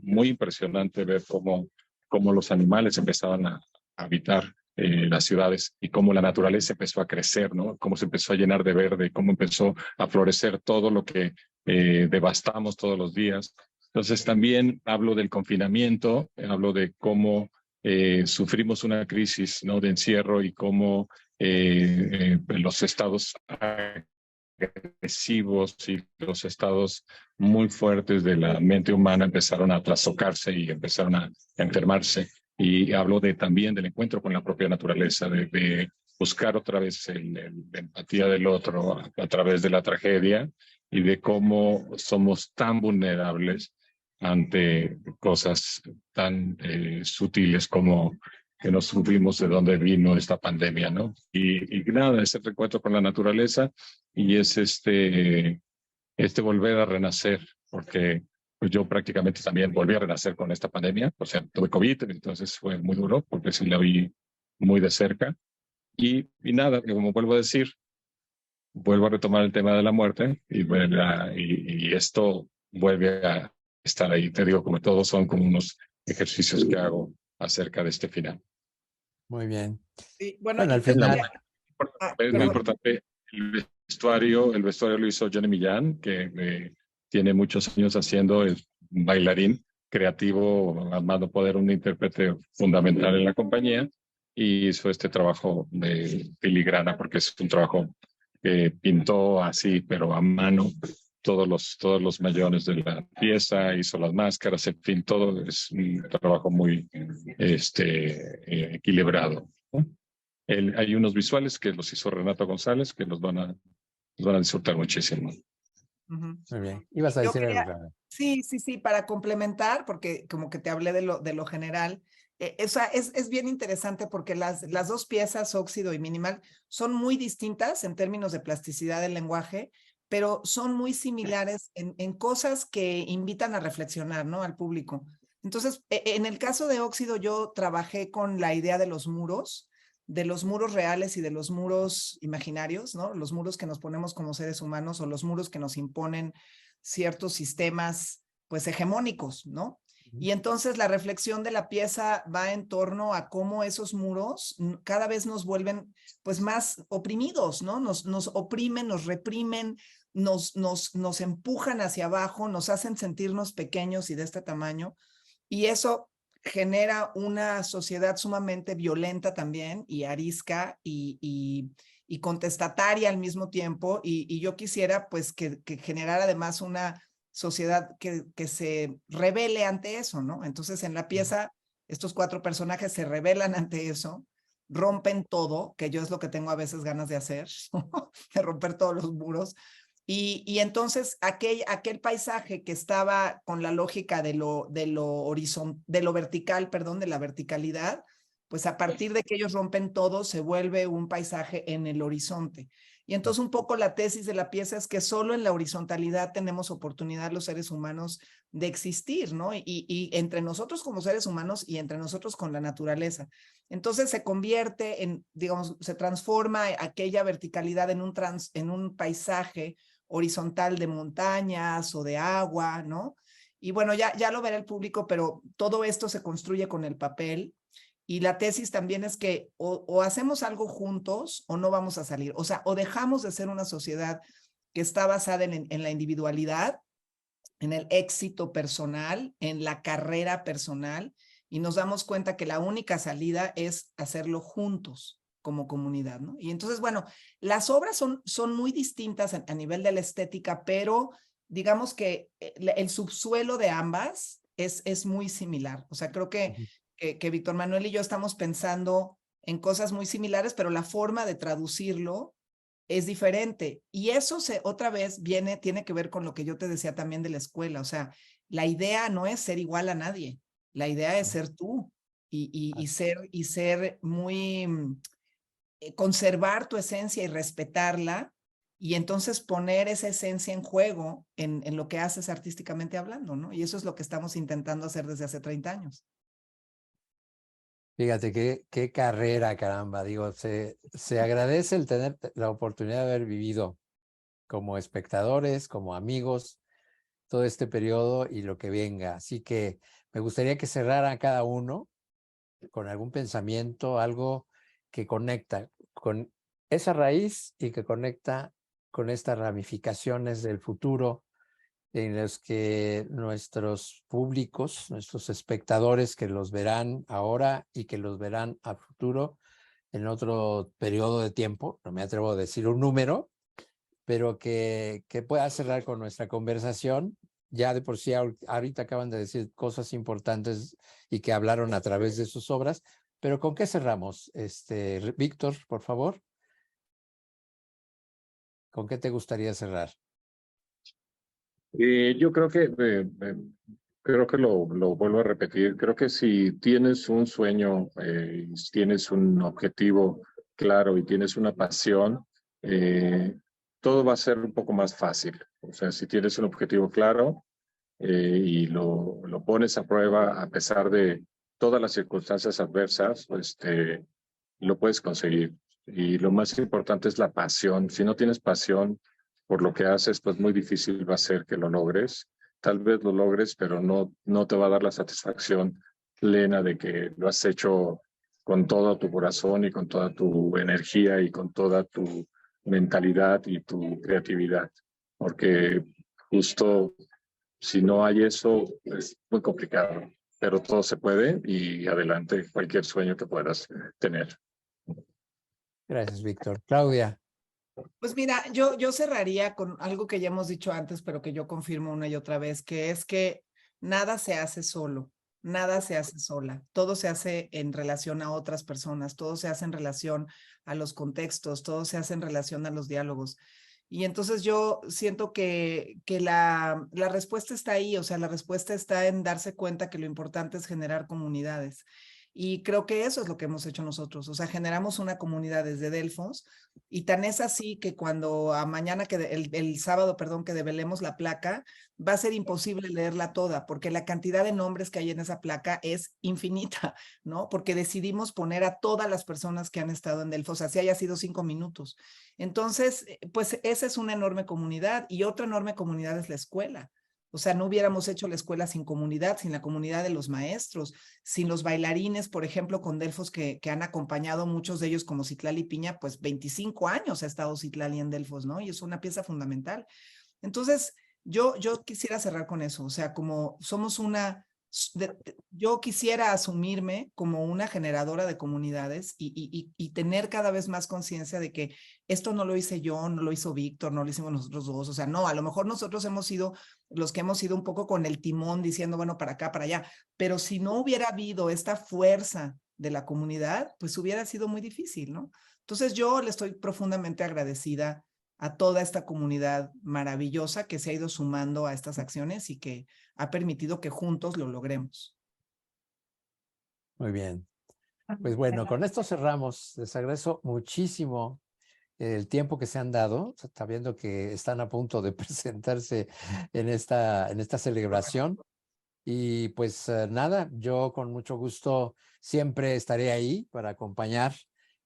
muy impresionante ver cómo los animales empezaban a habitar las ciudades y cómo la naturaleza empezó a crecer, ¿no? Cómo se empezó a llenar de verde, cómo empezó a florecer todo lo que devastamos todos los días. Entonces también hablo del confinamiento, hablo de cómo sufrimos una crisis, ¿no? De encierro y cómo los estados agresivos y los estados muy fuertes de la mente humana empezaron a trastocarse y empezaron a enfermarse. Y hablo también del encuentro con la propia naturaleza, de buscar otra vez la empatía del otro a través de la tragedia y de cómo somos tan vulnerables ante cosas tan sutiles como que nos supimos de dónde vino esta pandemia, ¿no? Y nada, ese reencuentro con la naturaleza y es este volver a renacer, porque pues yo prácticamente también volví a renacer con esta pandemia, o sea, tuve COVID, entonces fue muy duro porque sí la vi muy de cerca. Y nada, como vuelvo a decir, vuelvo a retomar el tema de la muerte y esto vuelve a estar ahí. Te digo, como todos son como unos ejercicios que hago acerca de este final. Muy bien. Sí, bueno, Bueno, y al te final, diría, Es muy perdón. importante el vestuario lo hizo Johnny Millán, que tiene muchos años haciendo el bailarín creativo, a más no poder, un intérprete fundamental en la compañía, y hizo este trabajo de filigrana, porque es un trabajo que pintó así, pero a mano, todos los mayones de la pieza, hizo las máscaras, en fin, todo es un trabajo muy equilibrado, ¿no? Hay unos visuales que los hizo Renato González que los van a disfrutar muchísimo. Ujú. muy bien. Ibas Y a yo decir algo, quería, Clara. sí, sí, sí, para complementar, porque como que te hablé de lo general, o sea, es bien interesante porque las dos piezas, Óxido y Minimal, son muy distintas en términos de plasticidad del lenguaje, pero son muy similares en cosas que invitan a reflexionar, ¿no? Al público. Entonces, en el caso de Óxido, yo trabajé con la idea de los muros reales y de los muros imaginarios, ¿no? Los muros que nos ponemos como seres humanos o los muros que nos imponen ciertos sistemas, pues, hegemónicos, ¿no? Y entonces la reflexión de la pieza va en torno a cómo esos muros cada vez nos vuelven, pues, más oprimidos, ¿no? Nos oprimen, nos reprimen, nos empujan hacia abajo, nos hacen sentirnos pequeños y de este tamaño. Y eso genera una sociedad sumamente violenta también y arisca y contestataria al mismo tiempo. Y yo quisiera pues que generara además una sociedad que se rebele ante eso, ¿no? Entonces en la pieza estos cuatro personajes se rebelan ante eso, rompen todo, que yo es lo que tengo a veces ganas de hacer, de romper todos los muros. Y entonces aquel paisaje que estaba con la lógica de lo vertical, perdón, de la verticalidad, pues a partir de que ellos rompen todo, se vuelve un paisaje en el horizonte. Y entonces un poco la tesis de la pieza es que solo en la horizontalidad tenemos oportunidad los seres humanos de existir, ¿no? Y entre nosotros como seres humanos y entre nosotros con la naturaleza. Entonces se convierte en, digamos, se transforma aquella verticalidad en un paisaje horizontal de montañas o de agua, ¿no? Y bueno, ya lo verá el público, pero todo esto se construye con el papel. Y la tesis también es que o hacemos algo juntos o no vamos a salir. O sea, o dejamos de ser una sociedad que está basada en la individualidad, en el éxito personal, en la carrera personal, y nos damos cuenta que la única salida es hacerlo juntos como comunidad, ¿no? Y entonces, bueno, las obras son muy distintas a nivel de la estética, pero digamos que el subsuelo de ambas es muy similar. O sea, creo que Víctor Manuel y yo estamos pensando en cosas muy similares, pero la forma de traducirlo es diferente. Y eso otra vez tiene que ver con lo que yo te decía también de la escuela. O sea, la idea no es ser igual a nadie. La idea es ser tú y ser muy, conservar tu esencia y respetarla y entonces poner esa esencia en juego en lo que haces artísticamente hablando, ¿no? Y eso es lo que estamos intentando hacer desde hace 30 años. Fíjate qué carrera, caramba. Digo, se agradece el tener la oportunidad de haber vivido como espectadores, como amigos, todo este periodo y lo que venga. Así que me gustaría que cerrara cada uno con algún pensamiento, algo que conecta con esa raíz y que conecta con estas ramificaciones del futuro en los que nuestros públicos, nuestros espectadores que los verán ahora y que los verán a futuro en otro periodo de tiempo, no me atrevo a decir un número, pero que pueda cerrar con nuestra conversación. Ya de por sí ahorita acaban de decir cosas importantes y que hablaron a través de sus obras, Pero ¿con qué cerramos? Víctor, por favor. ¿Con qué te gustaría cerrar? Yo creo que lo vuelvo a repetir. Creo que si tienes un sueño, si tienes un objetivo claro y tienes una pasión, todo va a ser un poco más fácil. O sea, si tienes un objetivo claro y lo pones a prueba a pesar de todas las circunstancias adversas, pues lo puedes conseguir. Y lo más importante es la pasión. Si no tienes pasión por lo que haces, pues muy difícil va a ser que lo logres. Tal vez lo logres, pero no te va a dar la satisfacción plena de que lo has hecho con todo tu corazón y con toda tu energía y con toda tu mentalidad y tu creatividad. Porque justo si no hay eso, es muy complicado, pero todo se puede y adelante cualquier sueño que puedas tener. Gracias, Víctor. Claudia. Pues mira, yo cerraría con algo que ya hemos dicho antes, pero que yo confirmo una y otra vez, que es que nada se hace solo, nada se hace sola, todo se hace en relación a otras personas, todo se hace en relación a los contextos, todo se hace en relación a los diálogos. Y entonces yo siento que la respuesta está ahí, o sea, la respuesta está en darse cuenta que lo importante es generar comunidades. Y creo que eso es lo que hemos hecho nosotros, o sea, generamos una comunidad desde Delfos y tan es así que cuando a mañana, el sábado, perdón, que develemos la placa, va a ser imposible leerla toda, porque la cantidad de nombres que hay en esa placa es infinita, ¿no? Porque decidimos poner a todas las personas que han estado en Delfos, así haya sido 5 minutos. Entonces, pues esa es una enorme comunidad y otra enorme comunidad es la escuela. O sea, no hubiéramos hecho la escuela sin comunidad, sin la comunidad de los maestros, sin los bailarines, por ejemplo, con Delfos que han acompañado muchos de ellos como Citlali Piña, pues 25 años ha estado Citlali en Delfos, ¿no? Y es una pieza fundamental. Entonces, yo quisiera cerrar con eso, o sea, como somos yo quisiera asumirme como una generadora de comunidades y tener cada vez más conciencia de que esto no lo hice yo, no lo hizo Víctor, no lo hicimos nosotros dos, o sea, no, a lo mejor nosotros hemos sido los que hemos ido un poco con el timón diciendo, bueno, para acá, para allá, pero si no hubiera habido esta fuerza de la comunidad, pues hubiera sido muy difícil, ¿no? Entonces yo le estoy profundamente agradecida a toda esta comunidad maravillosa que se ha ido sumando a estas acciones y que ha permitido que juntos lo logremos. Muy bien. Pues bueno, con esto cerramos. Les agradezco muchísimo el tiempo que se han dado, sabiendo que están a punto de presentarse en esta celebración. Y pues nada, yo con mucho gusto siempre estaré ahí para acompañar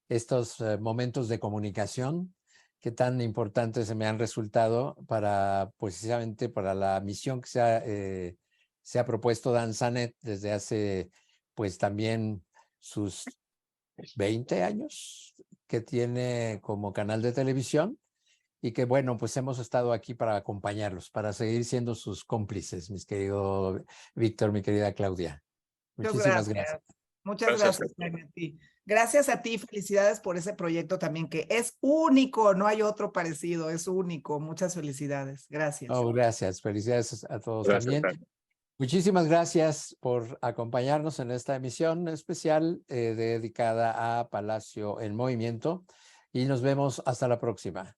estos momentos de comunicación que tan importantes se me han resultado para precisamente para la misión que se ha propuesto Dan Sanet desde hace pues también sus 20 años que tiene como canal de televisión y que bueno, pues hemos estado aquí para acompañarlos, para seguir siendo sus cómplices, mis queridos Víctor, mi querida Claudia. Muchísimas gracias. Muchas gracias, Jaime, a ti. Gracias a ti, felicidades por ese proyecto también, que es único, no hay otro parecido, es único. Muchas felicidades. Gracias. Oh, gracias. Felicidades a todos Gracias. también. Muchísimas gracias por acompañarnos en esta emisión especial dedicada a Palacio en Movimiento y nos vemos hasta la próxima.